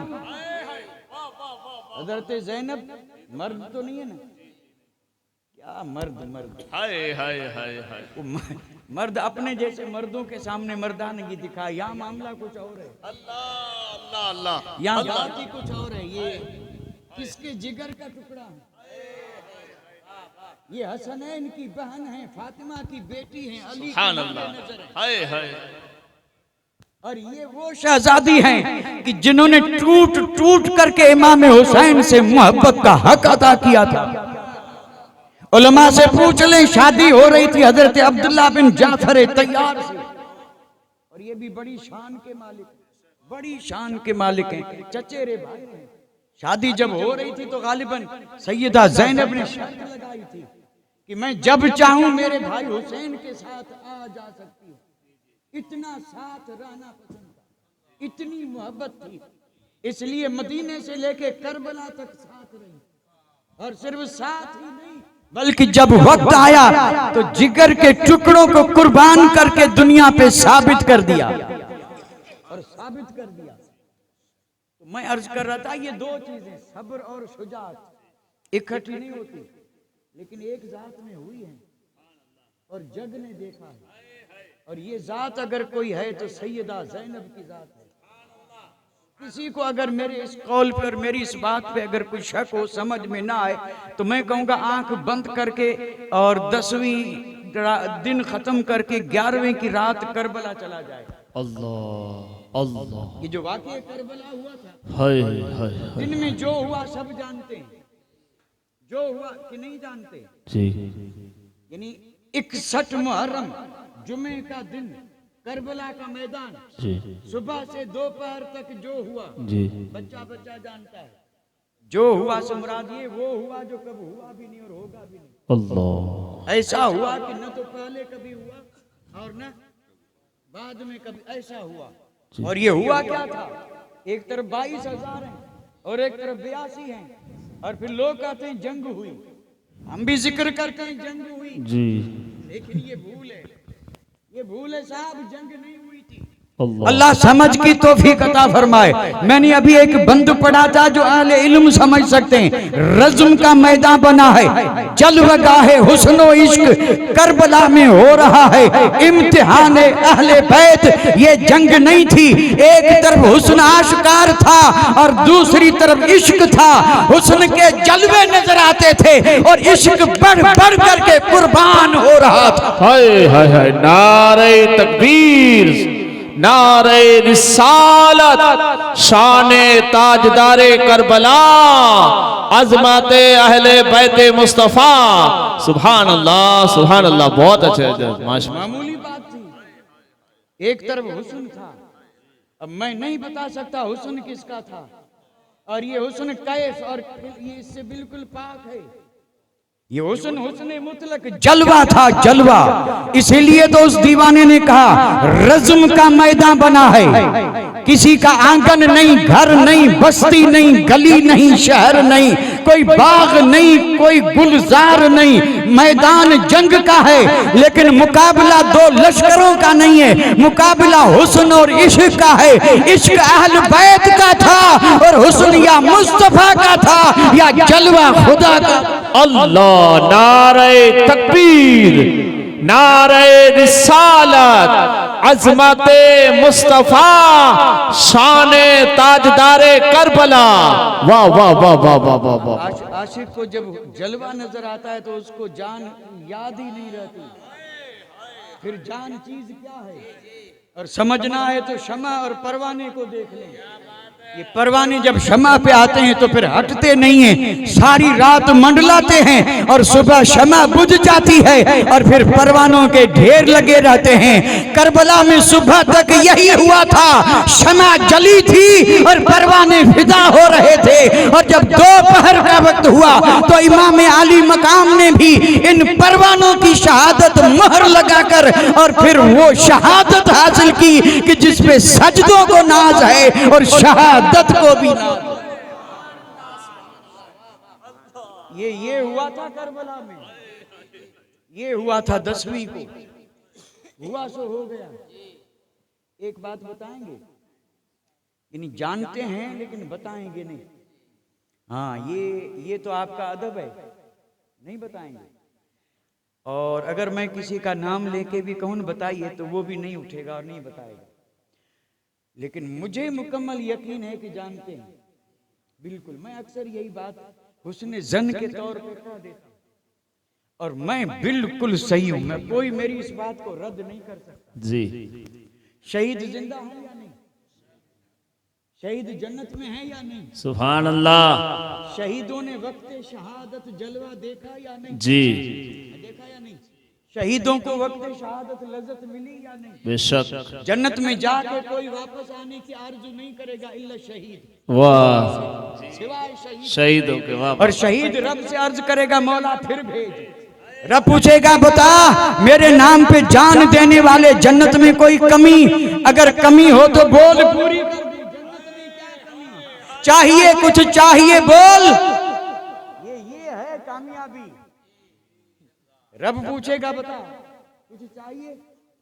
हजरत ज़ैनब मर्द तो नहीं है ना? क्या मर्द, मर्द हाय हाय हाय हाय। मर्द अपने जैसे मर्दों के सामने मर्दानगी दिखा। यहाँ मामला कुछ और है, अल्लाह अल्लाह अल्लाह। यहाँ बात ही कुछ और है। ये किसके जिगर का टुकड़ा है? ये हसनैन की बहन है, फातिमा की बेटी है, अली की नजर है। हाय हाय। और ये वो शहजादी हैं कि जिन्होंने टूट टूट करके इमाम हुसैन से मोहब्बत का हक अदा किया था। उलमा से पूछ लें, शादी हो रही थी हजरत अब्दुल्ला बिन जाफर तैयार से, और ये भी बड़ी शान के मालिक, बड़ी शान के मालिक हैं, चचेरे भाई हैं। शादी जब हो रही थी तो गालिबन सैयदा ज़ैनब ने शर्त लगाई थी कि मैं जब चाहूं मेरे भाई हुसैन के साथ आ जा सकती हूँ। इतना साथ रहना पसंद था, इतनी मोहब्बत थी, इसलिए मदीने से लेके करबला तक साथ रही। और सिर्फ साथ ही नहीं बल्कि जब वक्त आया तो जिगर के टुकड़ों को कुर्बान करके दुनिया पे साबित कर दिया, और साबित कर दिया। तो मैं अर्ज कर रहा था, ये दो चीजें सब्र और शुजात इकट्ठी नहीं होती, लेकिन एक जात में हुई है और जग ने देखा है। और ये जात अगर कोई है तो सैयदा ज़ैनब की जात है। किसी को अगर मेरे इस कौल पर, मेरी इस बात पे अगर कोई शक हो, समझ में ना आए, तो मैं कहूँगा आंख बंद करके और 10वीं दिन खत्म करके 11वीं की रात करबला चला जाए। अल्लाह अल्लाह। ये जो वाक़या करबला हुआ था, हाय हाय। दिन में जो हुआ सब जानते हैं, जो हुआ कि नहीं जानते? जी। यानी 61 मुहर्रम जुमे का दिन, करबला का मैदान, जी। सुबह से दोपहर तक जो हुआ, जी। बच्चा बच्चा जानता है। जो हुआ से मुराद ये वो हुआ जो कभी हुआ भी नहीं और होगा भी नहीं। अल्लाह। ऐसा हुआ कि न तो पहले कभी हुआ और न बाद में कभी, ऐसा हुआ। और ये हुआ क्या था? एक तरफ 22,000 हैं और एक तरफ 82 हैं। और फिर लोग कहते हैं जंग हुई, हम भी जिक्र करते हैं जंग हुई जी। लेकिन ये भूल है, ये भूल है साहब, जंग नहीं हुई थी। अल्लाह समझ की तौफीक अता फरमाए। मैंने अभी एक बंद पढ़ा था जो अहले इल्म समझ सकते हैं। रज़्म का मैदान बना है, जलवगाहे हुस्न व इश्क करबला में हो रहा है इम्तिहान अहले बैत। ये जंग नहीं थी, एक तरफ हुस्न आश्कार था और दूसरी तरफ इश्क था। हुस्न के जलवे नजर आते थे और इश्क बढ़ बढ़ करके कुर्बान हो रहा था। हाय हाय हाय। नारे तकबीर, नारे रिसालत, शाने ताजदारे करबला, अजमते अहले बैते मुस्तफा। सुभान अल्लाह सुभान अल्लाह। बहुत अच्छे माशाअल्लाह। मामूली बात थी, एक तरफ हुस्न था। अब मैं नहीं बता सकता हुस्न किसका था, और ये हुस्न कैफ, और ये इससे बिल्कुल पाक है। ये हुस्न हुस्न मुतलक जलवा था, जलवा। इसीलिए तो उस दीवाने ने कहा रज़्म का मैदान बना है, किसी का आंगन नहीं, घर नहीं, बस्ती नहीं, गली नहीं, शहर नहीं, कोई बाग नहीं, कोई गुलजार नहीं, मैदान जंग का है। लेकिन मुकाबला दो लश्करों का नहीं है, मुकाबला हुस्न और इश्क का है। इश्क अहल बैत का था और हुस्न या मुस्तफा का था या जलवा खुदा का। अल्लाह। नारे तकबीर, नारे रिसालत, अजमते मुस्तफा, शाने ताजदारे करबला। वाह वाह वाह वाह वाह वाह वाह। आशिक को जब जलवा नजर आता है तो उसको जान याद ही नहीं रहती। फिर जान चीज क्या है, और समझना है तो शमा और परवाने को देख लें। ये परवाने जब शमा पे आते हैं तो फिर हटते नहीं हैं, सारी रात मंडलाते हैं और सुबह शमा बुझ जाती है और फिर परवानों के ढेर लगे रहते हैं। करबला में सुबह तक यही हुआ था, शमा जली थी और परवाने फिदा हो रहे थे। और जब दोपहर का वक्त हुआ तो इमाम आली मकाम ने भी इन परवानों की शहादत मोहर लगाकर और फिर वो शहादत हासिल की कि जिसपे सजदों को नाज है और शहादत को भी नाज। ये हुआ था करबला में, ये हुआ था 10वीं को, हुआ सो हो गया। एक बात बताएंगे, यानी जानते हैं लेकिन बताएंगे नहीं। हाँ, ये तो आपका अदब है, नहीं बताएंगे। और अगर मैं किसी का नाम लेके भी कहूँ बताइए तो वो भी नहीं उठेगा और नहीं बताएगा। लेकिन मुझे मुकम्मल यकीन है कि जानते हैं, बिल्कुल। मैं अक्सर यही बात हुस्न जन के तौर पे कह देता हूं और मैं बिल्कुल सही हूं, मैं कोई मेरी इस बात को रद्द नहीं कर सकता जी। शहीद जिंदा है या नहीं? शहीद जन्नत में है या नहीं? सुभान अल्लाह। शहीदों ने वक्त शहादत जलवा देखा या नहीं? जी। देखा या नहीं? शहीदों को वक्त शहादत लज्जत मिली या नहीं? बेशक। जन्नत में जाके कोई वापस आने की आरज़ू नहीं करेगा इल्ला शहीद, वाह, सिवाय शहीदों के। वाह। और शहीद रब से अर्ज करेगा मौला फिर भेज। रब पूछेगा बता मेरे नाम पे जान देने वाले जन्नत में कोई कमी, अगर कमी हो तो बोल पूरी कर दे। जन्नत में क्या कमी? चाहिए कुछ चाहिए बोल, ये है कामयाबी। रब पूछेगा बता कुछ चाहिए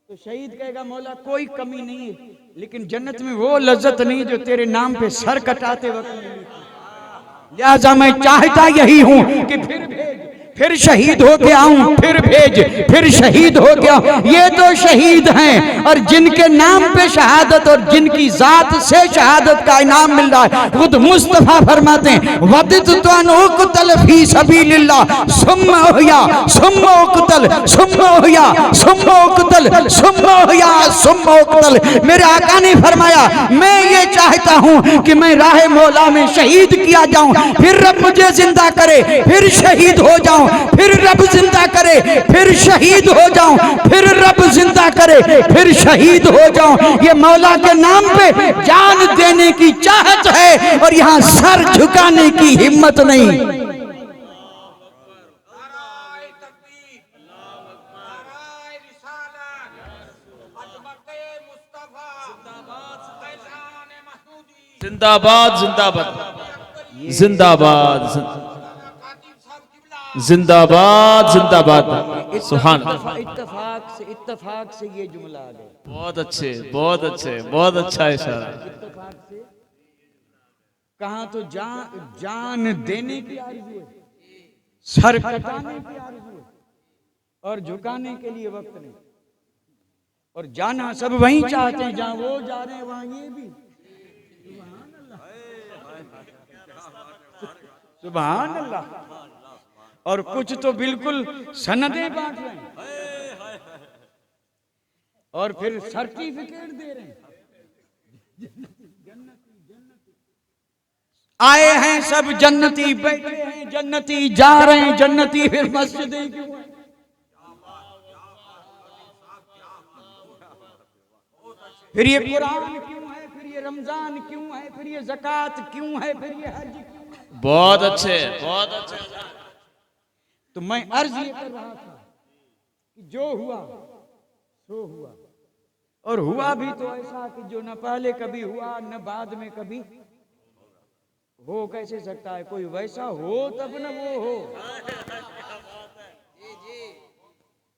तो शहीद कहेगा मौला कोई कमी नहीं है, लेकिन जन्नत में वो लज्जत नहीं जो तेरे नाम पे सर कटाते वक्त मिली थी। लिहाजा मैं चाहता यही हूं कि फिर भेज, फिर शहीद हो के आऊं, फिर भेज, फिर शहीद हो के आऊं। ये तो शहीद हैं और जिनके नाम पे शहादत और जिनकी जात से शहादत का इनाम मिल रहा है। खुद मुस्तफा फरमाते हैं वदितु अन उक़तल फी सबीलिल्लाह सुम्मा हुया सुम्मा उक़तल सुम्मा हुया सुम्मा उक़तल सुम्मा हुया सुम्मा उक़तल। मेरे आका ने फरमाया मैं ये चाहता हूं कि मैं राह मौला में शहीद किया जाऊं, फिर रब मुझे जिंदा करे, फिर शहीद हो जाऊं, फिर रब जिंदा करे, फिर शहीद हो जाऊं, फिर रब जिंदा करे, फिर शहीद हो जाऊं। ये मौला के नाम पे जान देने की चाहत है और यहां सर झुकाने की हिम्मत नहीं। जिंदाबाद जिंदाबाद जिंदाबाद जिंदाबाद जिंदाबाद। सुभान। इत्तफाक से ये जुमला आ गया। बहुत अच्छे, बहुत अच्छे, बहुत अच्छा इशारा। इत्तफाक से कहाँ तो जान देने की आरज़ू है, सर कटाने की आरज़ू है और झुकाने के लिए वक्त नहीं। और जाना सब वहीं चाहते हैं जहां वो जा रहे हैं, वहां ये भी। सुभान अल्लाह। और कुछ तो बिल्कुल सनदें बांट रहे हैं और फिर सर्टिफिकेट दे रहे हैं। आए हैं सब जन्नती, बैठे हैं जन्नती, जा रहे हैं जन्नती, फिर मस्जिदें क्यों है? फिर ये कुरान क्यों है? फिर ये रमजान क्यों है? फिर ये ज़कात क्यों है? फिर ये हज क्यों है? बहुत अच्छे, बहुत अच्छे। तो मैं अर्ज ये कर रहा था कि जो हुआ सो हुआ, और हुआ भी तो ऐसा कि जो न पहले कभी हुआ न बाद में कभी हो कैसे सकता है? कोई वैसा हो तब न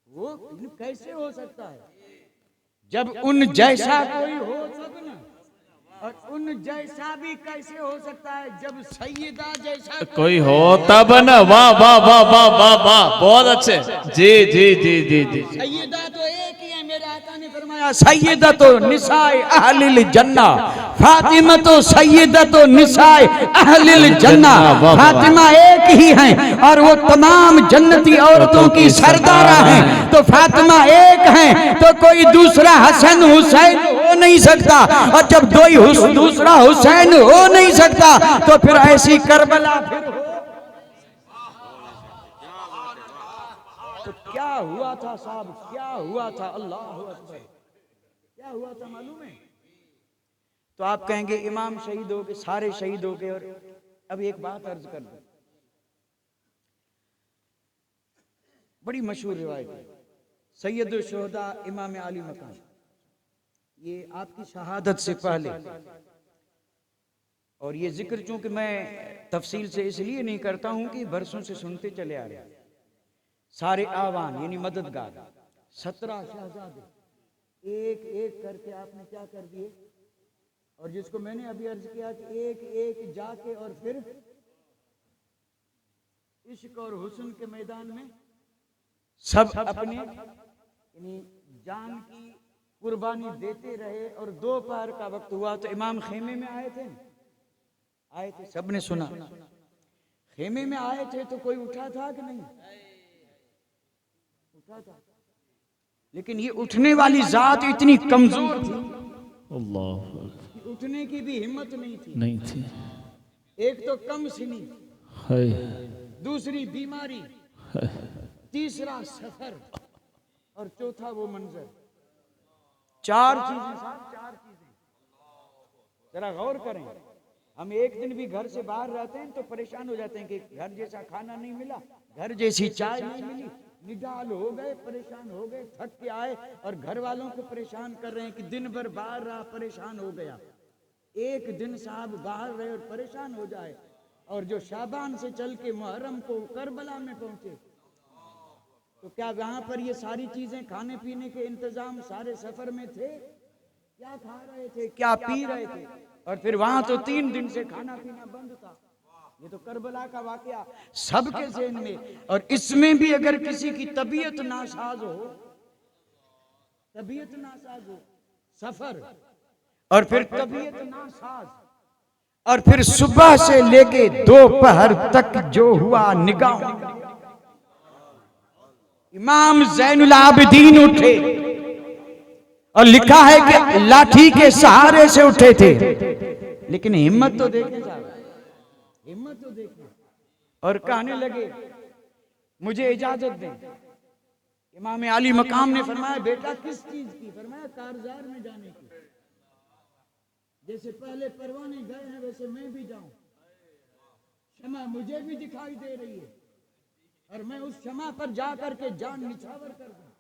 वो कैसे हो सकता है? जब उन जैसा कोई हो तब न, और उन जैसा भी कैसे हो सकता है जब सैयदा जैसा कोई हो तब न। वाह वाह वाह वाह वाह वाह, बहुत अच्छे। जी जी जी जी जी। सैयदा तो एक ही है, मेरे आका ने फरमाया सैयदा तो निसाए अहलिल जन्ना, फातिमा तो सैयदा तो निसाए अहलिल जन्ना। फातिमा एक ही हैं और वो तमाम जन्नती औरतों की सरदारा हैं। तो फातिमा एक हैं तो कोई दूसरा हसन हुसैन हो नहीं सकता, और जब दूसरा हुसैन हो नहीं सकता तो फिर ऐसी करबला फिर हो। तो क्या हुआ था साहब, क्या हुआ था, अल्लाह अकबर, क्या हुआ था मालूम है? तो आप कहेंगे इमाम शहीद हो गए, सारे शहीद हो गए। और अब एक बात अर्ज कर दूं, बड़ी मशहूर रिवायत है, सैयद शुहदा इमाम आली मकाम, ये आपकी शहादत से पहले, और ये जिक्र चूंकि मैं तफसील से इसलिए नहीं करता हूं कि बरसों से सुनते चले आ रहे हैं, सारे आवान यानी मददगार 17 शहजादे एक एक करके आपने क्या कर दिए, और जिसको मैंने अभी अर्ज किया कि एक एक जाके और फिर इश्क और हुस्न के मैदान में सब अपने यानी जान की कुर्बानी देते रहे। और दोपहर का वक्त हुआ तो इमाम खेमे में आए थे, सबने सुना, खेमे में आए थे तो कोई उठा था कि नहीं उठा था, लेकिन ये उठने वाली जात इतनी कमजोर थी, अल्लाह, उठने की भी हिम्मत नहीं थी। एक तो कम सिनी, दूसरी बीमारी, तीसरा सफर, और चौथा वो मंजर, चार चीजें। जरा गौर करें, हम एक दिन भी घर से बाहर रहते हैं तो परेशान हो जाते हैं कि घर जैसा खाना नहीं मिला, घर जैसी चाय नहीं मिली, निडाल हो गए, परेशान हो गए, थक के आए और घर वालों को परेशान कर रहे हैं कि दिन भर बाहर रहा, परेशान हो गया। एक दिन साहब बाहर रहे और परेशान हो जाए, और जो शाबान से चल के मुहर्रम को करबला में पहुंचे, तो क्या वहां पर ये सारी चीजें, खाने पीने के इंतजाम सारे सफर में थे? क्या खा रहे थे, क्या पी रहे थे? और फिर वहां तो 3 दिन से खाना पीना बंद था। ये तो करबला का वाकया सबके ज़हन में। और इसमें भी अगर किसी की तबीयत नासाज हो, सफर, और फिर तबीयत नासाज, और फिर सुबह से लेके दोपहर तक जो हुआ निगाह, इमाम ज़ैनुल आबिदीन उठे, और लिखा है कि लाठी के सहारे से उठे थे, लेकिन हिम्मत तो देखें साहब, हिम्मत तो देखें, और कहने लगे मुझे इजाजत दें। इमाम आली मकाम ने फरमाया बेटा किस चीज की? फरमाया कारजार में जाने की। जैसे पहले परवाने गए हैं वैसे मैं भी जाऊं, शमा मुझे भी दिखाई दे रही है, और मैं उस शमा पर जाकर के जान निछावर कर दूं।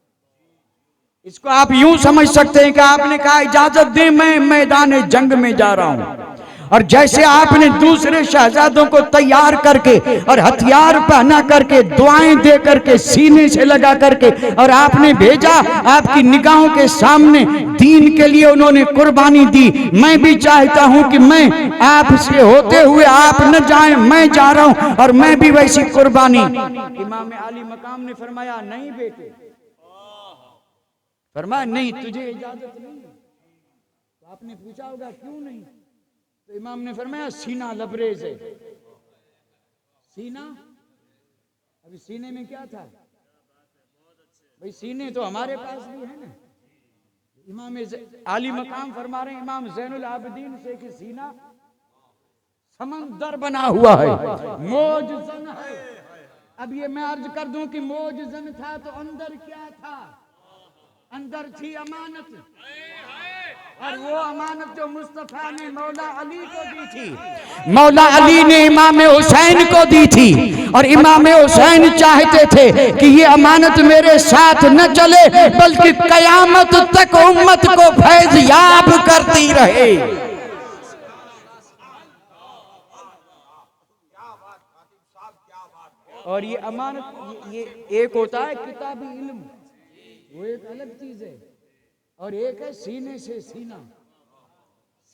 इसको आप यूं समझ सकते हैं कि आपने कहा इजाजत दें, मैं मैदान जंग में जा रहा हूं। और जैसे आपने दूसरे शहजादों को तैयार करके और हथियार पहना करके, दुआएं दे करके, सीने से लगा करके, और आपने भेजा, आपकी निगाहों के सामने दीन के लिए उन्होंने कुर्बानी दी। मैं भी चाहता हूं कि मैं आपसे होते हुए आप न जाएं, मैं जा रहा हूं, और मैं भी वैसी कुर्बानी। इमाम आली मकाम ने फरमाया नहीं बेटे, फरमाया नहीं तुझे इजाजत नहीं। तो आपने पूछा होगा क्यों नहीं? तो इमाम ने फरमाया सीना लबरेज है। सीना, अभी सीने में क्या था भाई? सीने तो हमारे पास भी है ना। इमाम आली मकाम फरमा रहे हैं इमाम ज़ैनुल आबिदीन से कि सीना समंदर बना हुआ है, मौजज़न है। अब ये मैं अर्ज कर दूं कि मौजज़न था तो अंदर क्या था? अंदर थी अमानत, और वो अमानत जो मुस्तफा ने मौला अली को दी थी, मौला अली ने इमाम हुसैन को दी थी। और इमाम हुसैन चाहते थे कि ये अमानत मेरे साथ न चले, बल्कि कयामत तक उम्मत को फैज़ याब करती रहे। और ये अमानत, ये एक होता है किताबी इल्म, वो एक अलग चीज है, और एक है सीने से सीना,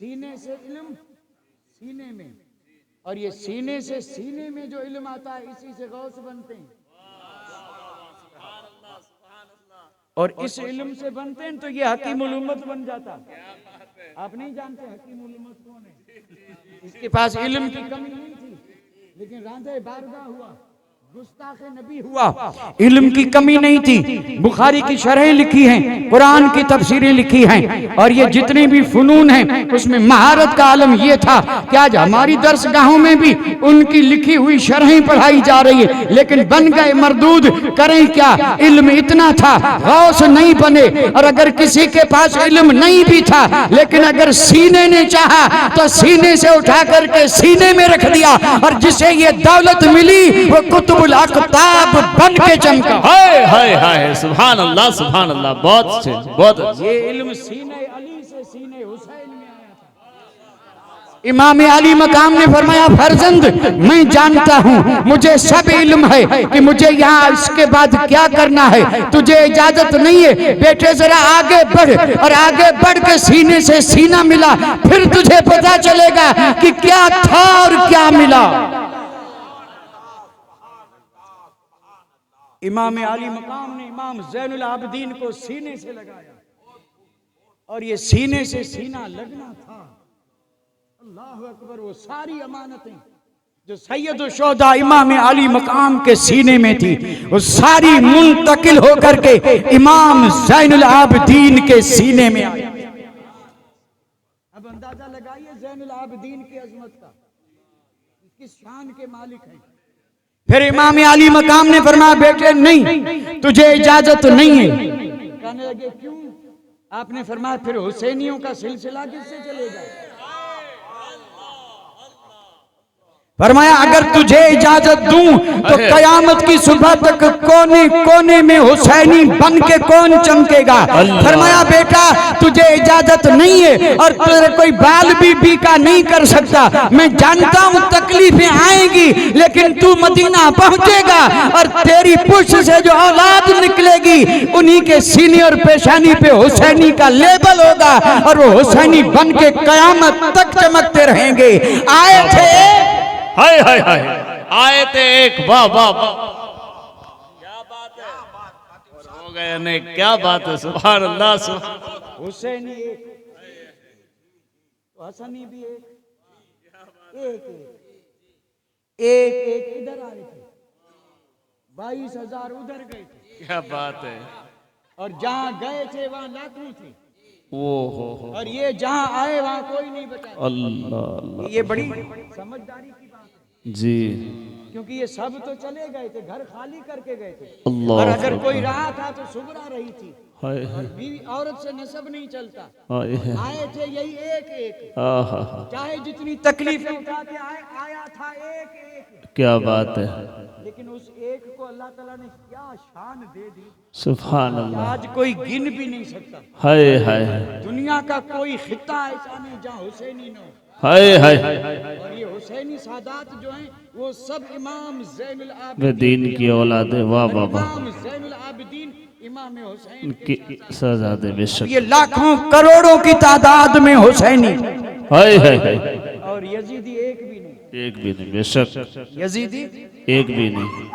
सीने से इल्म सीने में। और ये सीने से सीने में जो इल्म आता है इसी से गौस बनते हैं, और इस इल्म से बनते हैं तो ये हकीमुल उम्मत बन जाता। आप नहीं जानते हकीमुल उम्मत कौन है? इसके पास इल्म की कमी नहीं थी, लेकिन रांधे बारगाह हुआ, गुस्ताखे नबी हुआ, इल्म की कमी नहीं थी। बुखारी की शरहें लिखी हैं, कुरान की तफसीरें लिखी हैं, और ये जितने भी फुनून हैं उसमें महारत का आलम ये था कि आज हमारी दरसगाहों में भी उनकी लिखी हुई शरहें पढ़ाई जा रही है, लेकिन बन गए मरदूद। करें क्या, इल्म इतना था, गौस नहीं बने। और अगर किसी के पास इल्म नहीं भी था, लेकिन अगर सीने ने चाहा तो सीने से उठा करके सीने में रख दिया, और जिसे ये दौलत मिली वो कुतुबुल अक़ताब बन के चमका। हाय हाय हाय, सुभान अल्लाह सुभान अल्लाह। बहुत अच्छे, बहुत अच्छे। ये इल्म सीने अली से सीने हुसैन में आया था। इमाम अली मकाम ने फरमाया, फर्जंद मैं जानता हूँ, मुझे सब इल्म है कि मुझे यहाँ इसके बाद क्या करना है, तुझे इजाजत नहीं है। बेटे जरा आगे बढ़, और आगे बढ़ के सीने से सीना मिला, फिर तुझे पता चलेगा कि क्या था और क्या मिला। इमाम अली मकाम ने इमाम ज़ैनुल आबिदीन को सीने से लगाया, और ये सीने से सीना लगना था। अल्लाहु अकबर। वो सारी अमानतें जो सैयद शुहदा इमाम अली मकाम के सीने में थी, वो सारी मुंतकिल होकर के इमाम ज़ैनुल आबिदीन के सीने में आई। अब अंदाजा लगाइए ज़ैनुल आबिदीन की अजमत का, इसकी शान के मालिक हैं। फिर इमाम अली मकाम ने फरमाया, बेटे नहीं, तुझे इजाजत नहीं है। कहने लगे क्यों? आपने फरमाया, फिर हुसैनियों का सिलसिला किससे चलेगा? फरमाया, अगर तुझे इजाजत दूं तो कयामत की सुबह तक कोने कोने में हुसैनी बन के कौन चमकेगा। फरमाया, बेटा तुझे इजाजत नहीं है, और तेरे कोई बाल भी बीका नहीं कर सकता। मैं जानता हूं तकलीफें आएंगी, लेकिन तू मदीना पहुंचेगा, और तेरी पुष्ट से जो औलाद निकलेगी उन्हीं के सीने और पेशानी पे हुसैनी का लेबल होगा, और वो हुसैनी बन के कयामत तक चमकते रहेंगे। आए थे, हाय हाय हाय, आए थे एक, वाह वाह वाह, क्या बात है, और हो गए ने, क्या बात है, सुभान अल्लाह सुभान। हुसैनी एक तो हसनी भी एक, एक एक एक इधर आए थे, 22,000 उधर गए थे। क्या बात है, और जहाँ गए थे वहाँ लाखों थे, ओ हो, और ये जहाँ आए वहाँ कोई नहीं बचा। अल्लाह, ये बड़ी समझदारी की बात है जी, क्योंकि ये सब तो चले गए थे, घर खाली करके गए थे। अल्लाह, और अगर कोई रहा था तो सुगरा रही थी, हाय और बीवी औरत से नसब नहीं चलता। हाय, आए थे यही एक एक, आहा, चाहे जितनी तकलीफें उठा के आया था एक एक, क्या बात है, लेकिन उस एक को अल्लाह ताला ने क्या शान दे दी, सुभान अल्लाह, आज कोई गिन भी नहीं सकता। हाय हाय दुनिया का कोई खिता ऐसा नहीं जहाँ हुसैनी न हो। हाय हाय, और ये हुसैनी सादात जो हैं वो सब इमाम ज़ैनुल आबिदीन दीन की औलाद है, वाह वाह वाह, इमाम ज़ैनुल आबिदीन इमाम हुसैन की शहजादे बेशक, ये लाखों करोड़ों की तादाद में हुसैनी, हाय हाय हाय, और यजीदी एक भी नहीं, एक भी नहीं, बेशक यजीदी एक भी नहीं,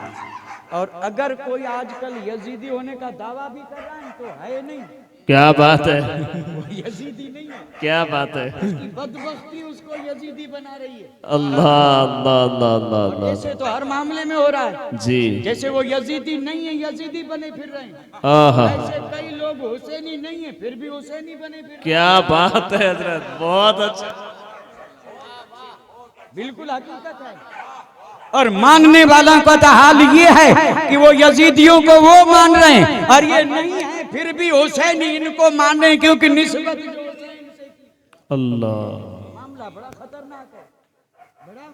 और अगर कोई आजकल यजीदी होने का दावा भी कर रहा है तो है नहीं, क्या बात है, वो यजीदी नहीं है, क्या बात है, उसकी बदबख्ती उसको यजीदी बना रही है। अल्लाह अल्लाह अल्लाह अल्लाह और अल्लाह, ऐसे तो हर मामले में हो रहा है, जी, जैसे वो यजीदी नहीं है यजीदी बने फिर रहे हैं, आहा, ऐसे कई लोग हुसैनी नहीं है फिर भी हुसैनी बने फिर रहे हैं। क्या बात है हजरत, बहुत अच्छा, बिल्कुल हकीकत है। और मानने वाला का तो हाल ये है कि वो यजीदियों को वो मान रहे हैं, और ये नहीं है फिर भी हुसैनी इनको मान रहे हैं, क्योंकि निस्बत जो हुसैन से की। अल्लाह, मामला बड़ा खतरनाक है, बड़ा।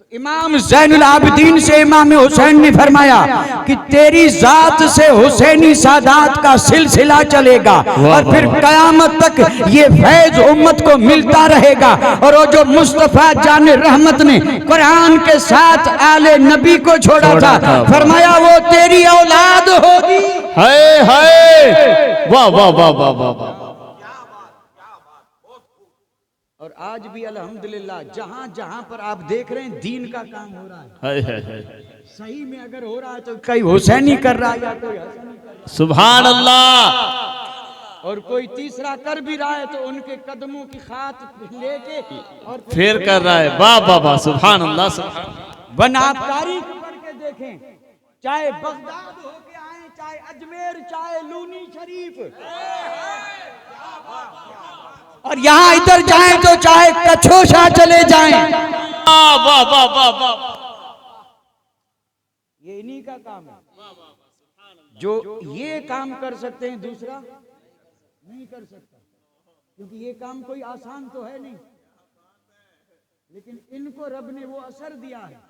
तो इमाम ज़ैनुल आबिदीन से इमाम हुसैन ने फरमाया कि तेरी जात से हुसैनी सादात का सिलसिला चलेगा, और फिर कयामत तक ये फैज उम्मत को मिलता रहेगा। और वो जो मुस्तफा जान रहमत ने कुरान के साथ आले नबी को छोड़ा था, फरमाया वो तेरी औलाद होगी। हाय हाय, वाह वाह वाह वाह वाह वाह, और आज भी अल्हम्दुलिल्लाह जहां जहां पर आप देख रहे हैं दीन का काम हो रहा है, हाय हाय हाय, सही में अगर हो रहा है तो कई हुसैनी कर रहा है या कोई हसनी कर रहा सुभान अल्लाह, है, और कोई तीसरा कर भी रहा है तो उनके कदमों की खात लेके और फिर कर रहा है, वाह वाह वाह, सुभान अल्लाह, सुभान, बनाकारी करके देखें, चाहे बगदाद होके आए, चाहे अजमेर, चाहे लूनी शरीफ, और यहाँ इधर जाएं तो चाहे कछोशा चले जाएं। वाह वाह वाह वाह वाह, ये इन्हीं का काम है। जो ये काम कर सकते हैं दूसरा नहीं कर सकता, क्योंकि ये काम कोई आसान तो है नहीं, लेकिन इनको रब ने वो असर दिया है।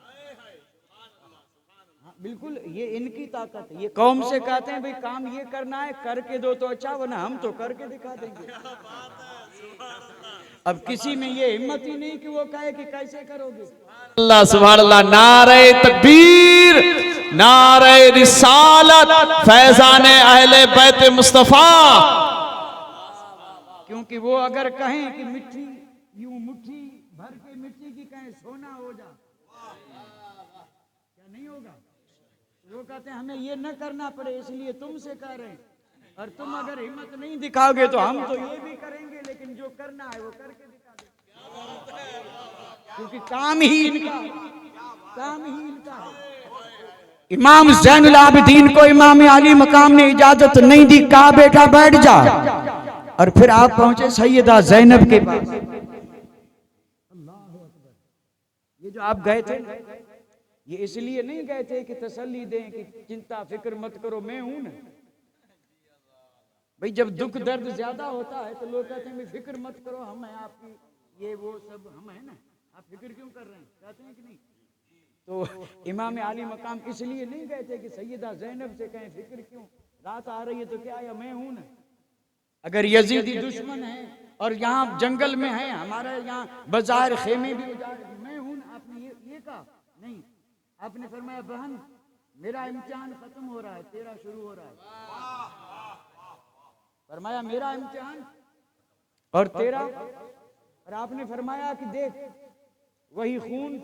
हाँ, बिल्कुल ये इनकी ताकत है। ये कौम से कहते हैं भाई काम ये करना है, करके दो तो अच्छा, वरना हम तो करके दिखा देंगे। अब किसी में ये हिम्मत ही नहीं कि वो कहे कि कैसे करोगे। अल्लाह सुभान अल्लाह, नारे तकबीर, नारे रिसालत, फैजाने अहले बैत मुस्तफा। क्योंकि वो अगर कहें कि मिट्टी यूं मुट्ठी भर के मिट्टी की कहें सोना हो जा, क्या नहीं होगा? वो कहते हैं हमें ये न करना पड़े, इसलिए तुमसे कह रहे हैं, और तुम अगर हिम्मत नहीं दिखाओगे तो हम तो ये भी करेंगे, लेकिन जो करना है वो करके दिखा देंगे, क्योंकि काम ही इनका है। इमाम ज़ैनुल आबिदीन को इमाम अली मकाम ने इजाजत नहीं दी, कहा बेटा बैठ जा, और फिर आप पहुंचे सैयदा ज़ैनब के पास। ये जो आप गए थे, ये इसलिए नहीं गए थे कि तसल्ली दें कि चिंता फिक्र मत करो, मैं हूं ना। भाई जब दुख दर्द ज्यादा होता है तो लोग कहते हैं भाई फिक्र मत करो, हम हैं आपकी, ये वो सब हम हैं ना, आप फिक्र क्यों कर रहे हैं, कहते हैं कि नहीं। तो इमाम आली मकाम इसलिए नहीं गए थे कि सैयदा ज़ैनब से कहें फिक्र क्यों, रात आ रही है तो क्या, या मैं हूं ना। अगर यजीदी दुश्मन है और यहाँ जंगल में है, हमारे यहाँ बाजार खेमे भी उजाड़, मैं हूं ना। आपने ये कहा नहीं, आपने फरमाया बहन मेरा इम्तिहान खत्म हो रहा है, तेरा शुरू हो रहा है। फरमाया मेरा इम्तिहान और तेरा, और आपने फरमाया कि देख वही खून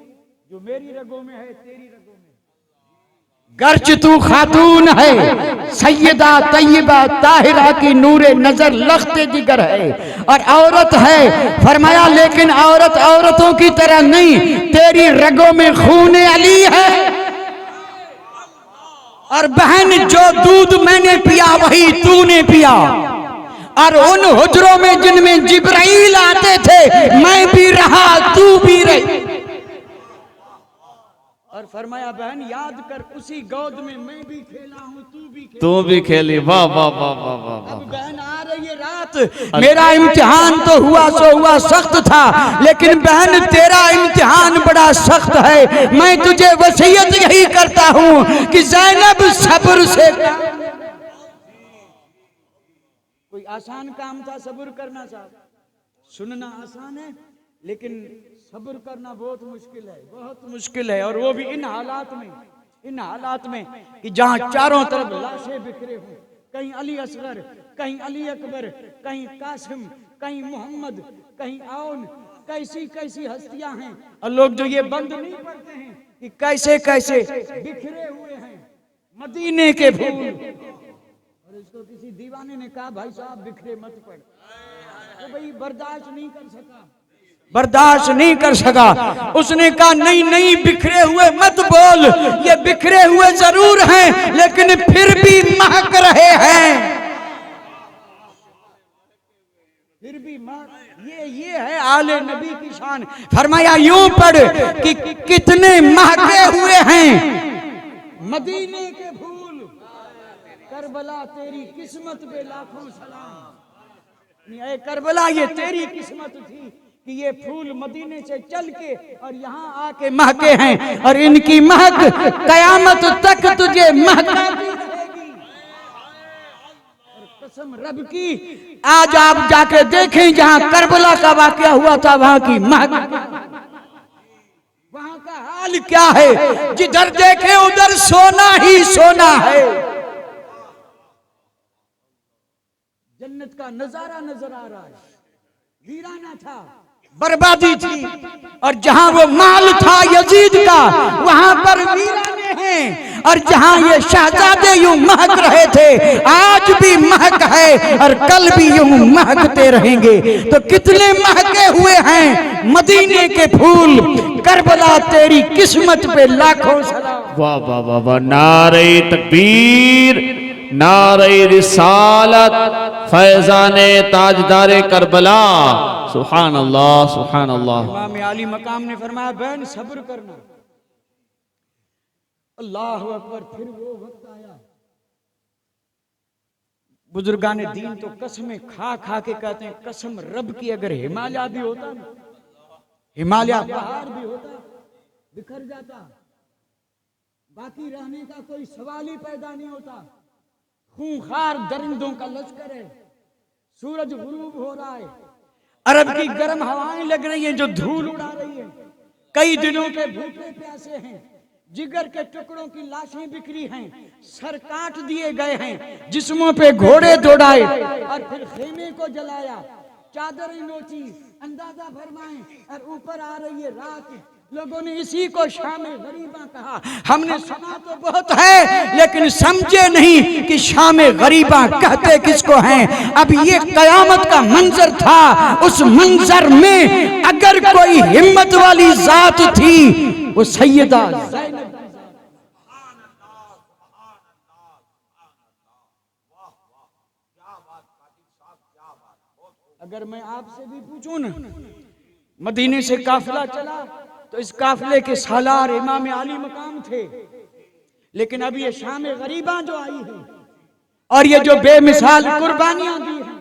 जो मेरी रगों में है तेरी रगों में, गर्च तू खातून है सैयदा तैयबा ताहिरा की नूरे नजर लख्ते जिगर है, और औरत है, फरमाया लेकिन औरत औरतों की तरह नहीं, तेरी रगों में खून अली है। और बहन जो दूध मैंने पिया वही तूने पिया, और उन हुजरों में जिनमें जिब्राइल आते थे मैं भी रहा तू भी रही। और फरमाया बहन याद कर उसी गोद में मैं भी खेला हूँ, तू भी खेली। वाह वाह वाह वाह वाह। अब बहन आ रही है रात, मेरा इम्तिहान तो हुआ सो हुआ, सख्त था, लेकिन बहन तेरा इम्तिहान बड़ा सख्त है। मैं तुझे वसीयत यही करता हूँ कि ज़ैनब सब्र से, कोई आसान काम था सब्र करना साहब, सुनना आसान है, लेकिन सब्र करना बहुत मुश्किल है, बहुत मुश्किल है। और वो भी इन हालात में कि जहाँ चारों तरफ लाशें बिखरे हों, कहीं अली असगर, कहीं अली अकबर, कहीं कासिम, कहीं मोहम्मद, कहीं आउन, कैसी कैसी हस्तियां हैं, और लोग जो ये बंद नहीं पढ़ते हैं कि कैसे कैसे बिखरे हुए हैं मदीने के फूल। और इसको किसी दीवाने ने कहा भाई साहब बिखरे मत पढ़, तो भाई बर्दाश्त नहीं कर सका। उसने कहा नहीं नहीं बिखरे हुए मत बोल, ये बिखरे हुए जरूर हैं लेकिन फिर भी महक रहे हैं, फिर भी महक। ये है आले नबी की शान। फरमाया यूं पढ़ कि कितने महके हुए हैं मदीने के फूल, करबला तेरी किस्मत पे लाखों सलाम। ये करबला ये तेरी किस्मत थी कि ये फूल मदीने से चल के और यहाँ आके महके हैं, और इनकी महक कयामत तक तुझे महकाती रहेगी। और कसम रब की आज आप जाके देखें जहाँ करबला का वाकया हुआ था, वहां की महक, वहां का हाल क्या है, जिधर देखे उधर सोना ही सोना है। जन्नत का नजारा नजर आ रहा है, वीराना था, बर्बादी थी, और जहां वो माल था यजीद का वहां पर वीराने हैं, और जहां ये शहजादे यूं महक रहे थे आज भी महक है। है और कल भी यूं महकते रहेंगे। तो कितने महके हुए हैं मदीने के फूल, करबला तेरी किस्मत पे लाखों सलाम। वाह वाह वाह वाह, नारे तकबीर, नारे रिसालत, फैजाने ताजदारे करबला। सुभान अल्लाह सुभान अल्लाह। इमाम आली मकाम ने फरमाया बहन सब्र करना। अल्लाह अकबर। फिर वो वक्त आया, बुजुर्गान दीन तो कसमें खा खा के कहते हैं कसम रब की, अगर हिमालय भी होता ना, हिमालय पहाड़ भी होता, बिखर जाता, बाकी रहने का कोई सवाल ही पैदा नहीं होता। खूंखार दरिंदों का लश्कर है, सूरज गुरूब हो रहा है, अरब की गर्म हवाएं लग रही हैं जो धूल उड़ा रही है, कई दिनों के भूखे प्यासे हैं, जिगर के टुकड़ों की लाशें बिखरी हैं, सर काट दिए गए हैं, जिस्मों पे घोड़े दौड़ाए और फिर खेमे को जलाया, चादरें नोची, अंदाजा फरमाएं और ऊपर आ रही है रात। लोगों ने इसी को शाम गरीबा कहा। हमने सुना तो बहुत है लेकिन समझे नहीं कि शाम गरीबा कहते किसको हैं। अब ये कयामत का मंजर था, उस मंजर में अगर कोई हिम्मत वाली जात थी वो सैयदा ज़ैनब। अगर मैं आपसे भी पूछूं ना, मदीने से काफिला चला तो इस काफिले के सालार इमाम आली मकाम थे, लेकिन अब ये शाम गरीबा जो आई है और ये जो बेमिसाल कुर्बानियां दी हैं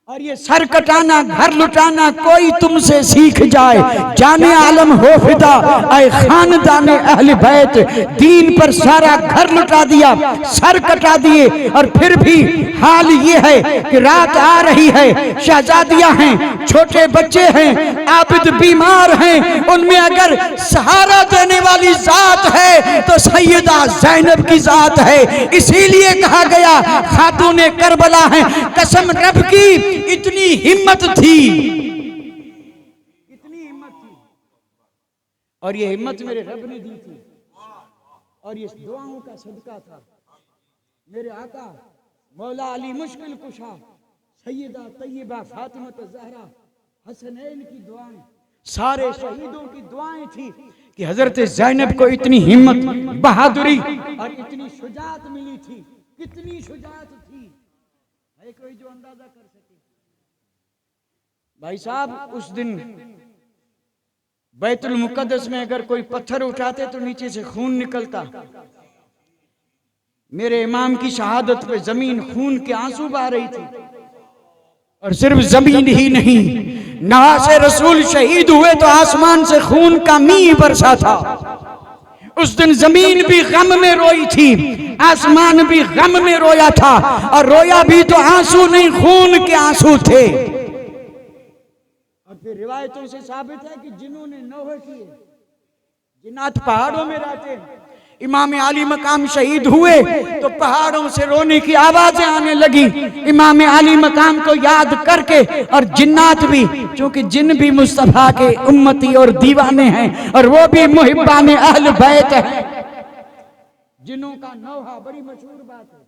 और ये सर कटाना घर लुटाना कोई तुमसे सीख जाए। जाने आलम हो फिदा ऐ खानदान अहले बैत, दीन पर सारा घर लुटा दिया, सर कटा दिए और फिर भी हाल ये है कि रात आ रही है, शहजादियां हैं, छोटे बच्चे हैं, आबिद बीमार हैं, उनमें अगर सहारा देने वाली जात है तो सैयदा ज़ैनब की जात है। इसीलिए कहा गया खातूने करबला है। कसम रब की इतनी हिम्मत थी, इतनी हिम्मत थी, और ये हिम्मत मेरे रब ने दी थी और ये दुआओं का सदका था। मेरे आका मौला अली मुश्किल कुशा सैयदा तैयबा फातिमा ज़हरा हसनैन की दुआएं, सारे शहीदों की दुआएं थी कि हजरत ज़ैनब को इतनी हिम्मत, बहादुरी और इतनी शुजाअत मिली थी। कितनी शुजाअत थी है कोई जो अंदाजा कर सके। भाई साहब उस दिन बैतुल मुकद्दस में अगर कोई पत्थर उठाते तो नीचे से खून निकलता। मेरे इमाम की शहादत पे जमीन खून के आंसू बहा रही थी, और सिर्फ जमीन ही नहीं, नवासे रसूल शहीद हुए तो आसमान से खून का मींह बरसा था। उस दिन जमीन भी गम में रोई थी, आसमान भी गम में रोया था, और रोया भी तो आंसू नहीं खून के आंसू थे। और फिर रिवायतों से साबित है कि जिन्होंने नौहे किए, जिन्नात पहाड़ों में रहते हैं, इमाम आली मकाम शहीद हुए तो पहाड़ों से रोने की आवाजें आने लगी इमाम आली मकाम को याद करके। और जिन्नात भी, क्योंकि जिन भी मुस्तफा के उम्मती और दीवाने हैं और वो भी मुहिब्बाने अहल बैत हैं। जिन्हों का नौहा बड़ी मशहूर बात है,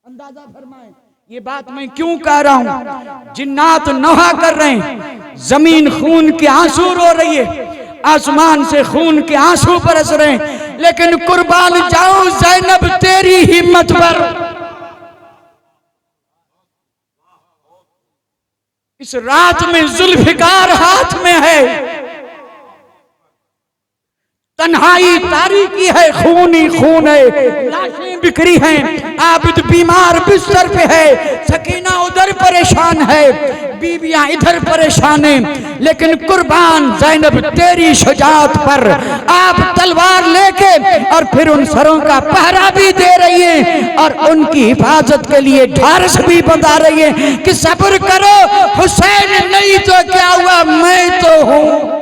अंदाजा फरमाएं ये बात मैं क्यों कह रहा हूं। जिन्नात नौहा कर रहे हैं, जमीन खून के आंसू रो रही है, आसमान से खून के आंसू बरस रहे हैं, लेकिन कुर्बान जाऊं ज़ैनब तेरी हिम्मत पर। इस रात में जुल्फिकार हाथ में है, तन्हाई तारीकी है, खून ही खून है, लाशें बिखरी हैं, आबिद बीमार बिस्तर पे है, सकीना उधर परेशान है, बीबियां इधर परेशान हैं, लेकिन कुर्बान ज़ैनब तेरी शुजाअत पर आप तलवार लेके और फिर उन सरों का पहरा भी दे रही है और उनकी हिफाजत के लिए ढारस भी बंधा रही है कि सब्र करो, हुसैन नहीं तो क्या हुआ, मैं तो हूं।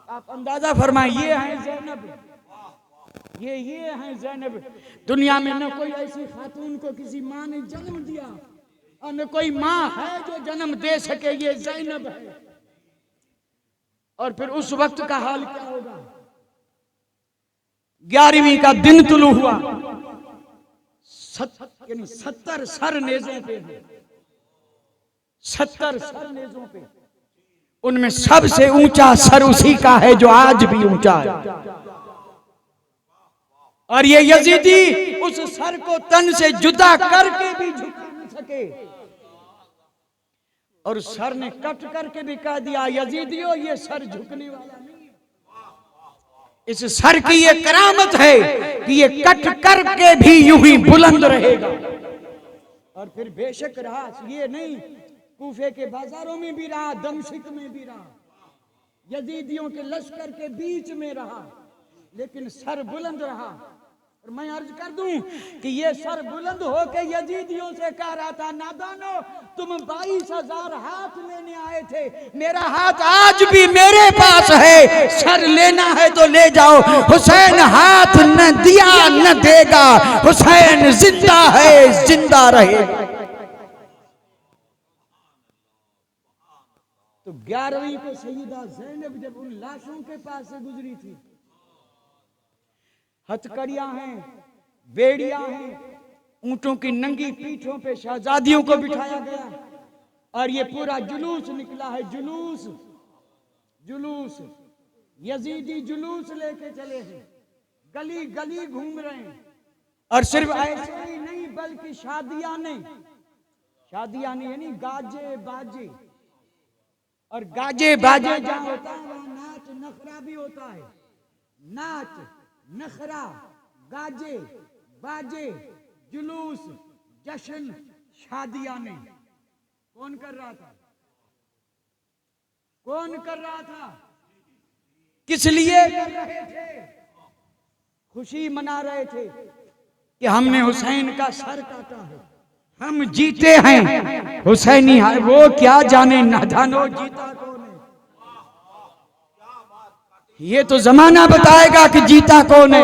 आप अंदाजा फरमाएं, ये है ज़ैनब, ये है ज़ैनब। दुनिया में न कोई ऐसी खातून को किसी माँ ने जन्म दिया और न कोई माँ है जो जन्म दे सके, ये ज़ैनब है। और फिर उस वक्त का हाल क्या होगा। 11वीं का दिन तुलू हुआ, यानी 70 सर नेज़ों पे हैं, 70 सर नेज़ों पे, उनमें सबसे ऊंचा सर उसी का है जो आज भी ऊंचा है। और ये यजीदी उस सर को तन से जुदा करके भी झुका नहीं सके, और सर ने कट करके भी कह दिया, यजीदियों ये सर झुकने वाला नहीं है। इस सर की ये करामत है कि ये कट करके भी यूं ही बुलंद रहेगा। और फिर बेशक रहा, ये नहीं, कूफे के बाजारों में भी रहा, दमश्क में भी रहा, यजीदियों के लश्कर के बीच में रहा, लेकिन सर बुलंद रहा। और मैं अर्ज कर दूं कि ये सर बुलंद होके यजीदियों से कह रहा था, नादानो तुम 22,000 हाथ लेने आए थे, मेरा हाथ आज भी मेरे पास है, सर लेना है तो ले जाओ। हुसैन हाथ न दिया न देगा, हुसैन जिंदा है जिंदा रहेगा। तो 11वीं को सैयदा ज़ैनब जब उन लाशों के पास से गुजरी थी, हथकड़ियां हैं, बेड़ियां हैं, ऊंटों की नंगी पीठों पे शहजादियों को बिठाया गया, और ये पूरा जुलूस निकला है, जुलूस जुलूस यजीदी जुलूस लेके चले हैं, गली गली घूम रहे हैं। और सिर्फ ऐसे ही नहीं, बल्कि शादियां नहीं यानी गाजे बाजे, और गाजे बाजे जहां होता है वहां नाच नखरा भी होता है। नाच नखरा, गाजे बाजे, जुलूस, जश्न, शादियां नहीं। कौन कर रहा था? कौन कर रहा था? किस लिए कर रहे थे? खुशी मना रहे थे कि हमने हुसैन का सर काटा है, हम जीते हैं, हुसैनी है। वो क्या जाने, ना जानो जीता कौन है, ये तो जमाना बताएगा कि जीता कौन है।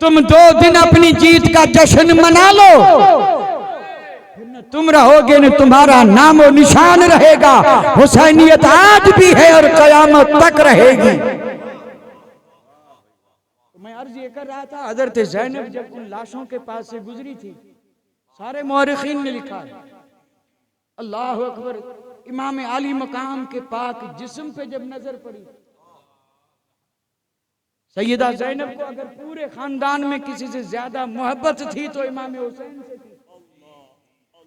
तुम 2 दिन अपनी जीत का जश्न मना लो, फिर न तुम रहोगे न तुम्हारा नाम और निशान रहेगा। हुसैनियत आज भी है और कयामत तक रहेगी। तो मैं अर्ज ये कर रहा था, हजरत ज़ैनब जब उन लाशों के पास से गुजरी थी, सारे मुअर्रिखीन ने लिखा है, अल्लाह अकबर, इमाम आली मकाम के पाक जिस्म पे जब नजर पड़ी, सैयदा ज़ैनब को अगर पूरे खानदान में किसी से ज्यादा मोहब्बत थी तो इमाम हुसैन से थी।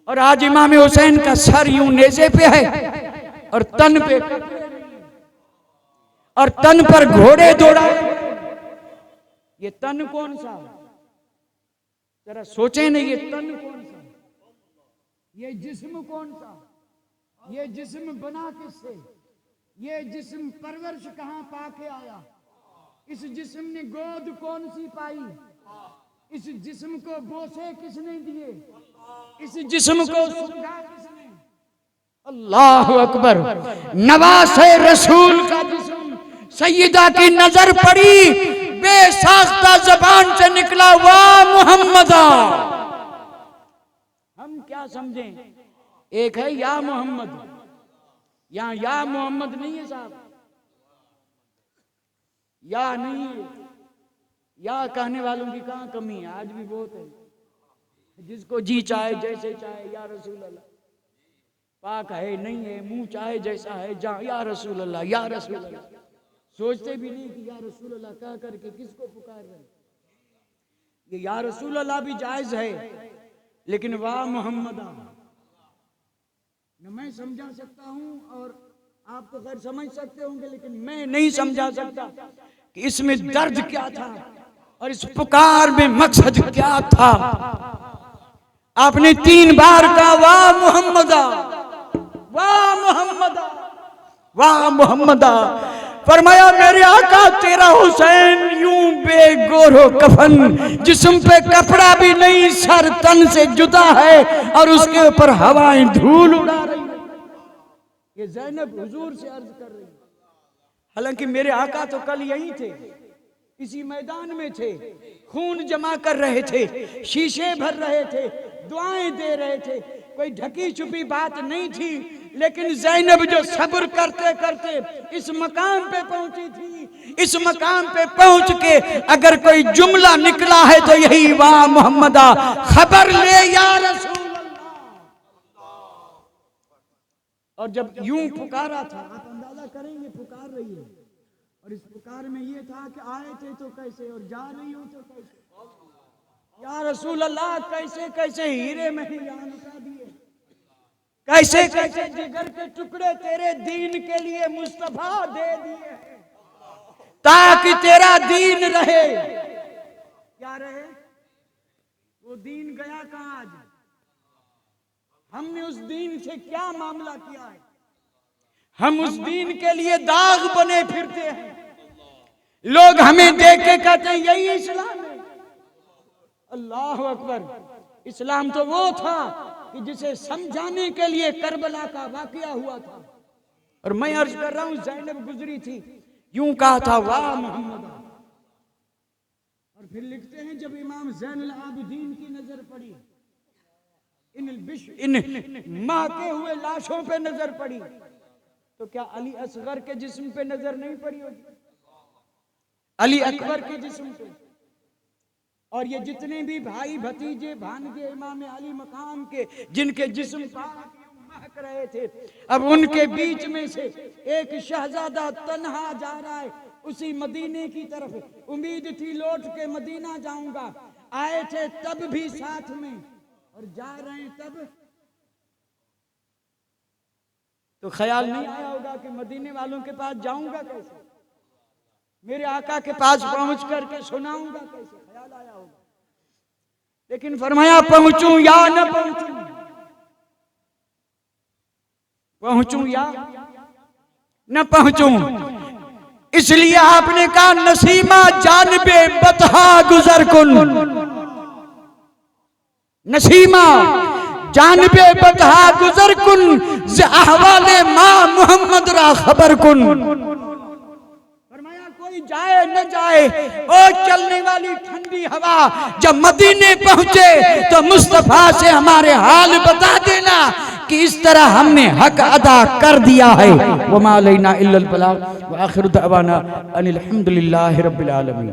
और आज इमाम हुसैन का सर यूं नेज़े पे है और तन पे और तन पर घोड़े दौड़ाए। ये तन कौन सा? जरा सोचें ना, ये तन कौन सा, ये जिस्म कौन सा, ये जिस्म बना किससे, ये जिस्म परवरिश कहां पाके आया, इस जिस्म ने गोद कौन सी पाई, इस जिस्म को बोसे किसने दिए, इस जिस्म को सुंघा किसने? अल्लाह अकबर। नवासे रसूल का जिस्म, सैयदा की नजर पड़ी, बेसाख्ता जबान से निकला, वाह मुहम्मदा। हम क्या समझें, एक है या मोहम्मद, यहां या मोहम्मद नहीं है साहब, या नहीं है। या कहने वालों की कहां कमी है, आज भी बहुत है। जिसको जी चाहे जैसे चाहे या रसूल अल्लाह, पाक है नहीं है, मुंह चाहे जैसा है जा या रसूल अल्लाह, या रसूल अल्लाह। सोचते भी नहीं कि या रसूल अल्लाह कह करके किसको पुकार रहे। ये या रसूल अल्लाह भी जायज है, लेकिन वाह मोहम्मदा न मैं समझा सकता हूं और आप तो खैर समझ सकते होंगे, लेकिन मैं नहीं समझा सकता कि इसमें दर्द क्या था और इस पुकार में मकसद क्या था। आपने 3 बार कहा वाह मोहम्मदा, वाह मोहम्मदा, वाह मोहम्मदा। फरमाया मेरे आका तेरा हुसैन यूं बेगोरो कफन, जिस्म पे कपड़ा भी नहीं, सर तन से जुदा है और उसके ऊपर हवाएं धूल उड़ा रही। ये ज़ैनब हुजूर से अर्ज कर रही, हालांकि मेरे आका तो कल यहीं थे, इसी मैदान में थे, खून जमा कर रहे थे, शीशे भर रहे थे, दुआएं दे रहे थे, कोई ढकी छुपी बात नहीं थी। लेकिन ज़ैनब जो सब्र करते करते इस मकाम पे पहुंची थी, इस मकाम पे पहुंच के अगर कोई जुमला निकला है तो यही, वाह मोहम्मदा खबर ले या रसूल अल्लाह। और जब यूं पुकारा था, आप अंदाजा करेंगे पुकार रही है, और इस पुकार में ये था कि आए थे तो कैसे और जा रही हो तो कैसे, या रसूल अल्लाह कैसे कैसे हीरे में ही जान लुटा दिए, कैसे कैसे जिगर के टुकड़े तेरे दीन के लिए मुस्तफा दे दिए ताकि तेरा दीन रहे। क्या रहे? वो दीन गया कहां? आज हमने उस दीन से क्या मामला किया है? हम उस दीन के लिए दाग बने फिरते हैं। लोग हमें देख के कहते हैं यही इस्लाम है। अल्लाह अकबर। इस्लाम तो वो था कि जिसे समझाने के लिए करबला का वाकया हुआ था। और मैं अर्ज कर रहा हूं, ज़ैनब गुजरी थी, यूं कहा था, वाह मोहम्मद। और फिर लिखते हैं जब इमाम ज़ैनुल आबिदीन की नजर पड़ी, इन महके हुए लाशों पे नजर पड़ी, तो क्या अली असगर के जिस्म पे नजर नहीं पड़ी होगी? अली अकबर के जिस्म पे। और ये जितने भी भाई भतीजे भांजे इमाम अली मकाम के जिनके जिस्म महक रहे थे, अब उनके बीच में से एक शहजादा तन्हा जा रहा है उसी मदीने की तरफ। उम्मीद थी लौट के मदीना जाऊंगा, आए थे तब भी साथ में और जा रहे हैं तब। तो ख्याल नहीं आया होगा कि मदीने वालों के पास जाऊंगा कैसे, मेरे आका के पास पहुंच करके सुनाऊंगा कैसे, ख्याल आया होगा। लेकिन फरमाया पहुंचूं या न पहुंचूं, पहुंचूं या न पहुंचूं, इसलिए आपने कहा नसीमा जानबे बतहा गुजर कुन, नसीमा जानबे बतहा गुजर कुन, ज अहवाले मां मोहम्मद रा खबर कुन। फरमाया कोई जाए न जाए, ओ चलने वाली ठंडी हवा, जब मदीने पहुंचे तो मुस्तफा से हमारे हाल बता देना कि इस तरह हमने हक अदा कर दिया है। वमा अलैना इल्लल बलाग व आखिरु दअवाना अनिल हम्दुलिल्लाहि रब्बिल आलमीन।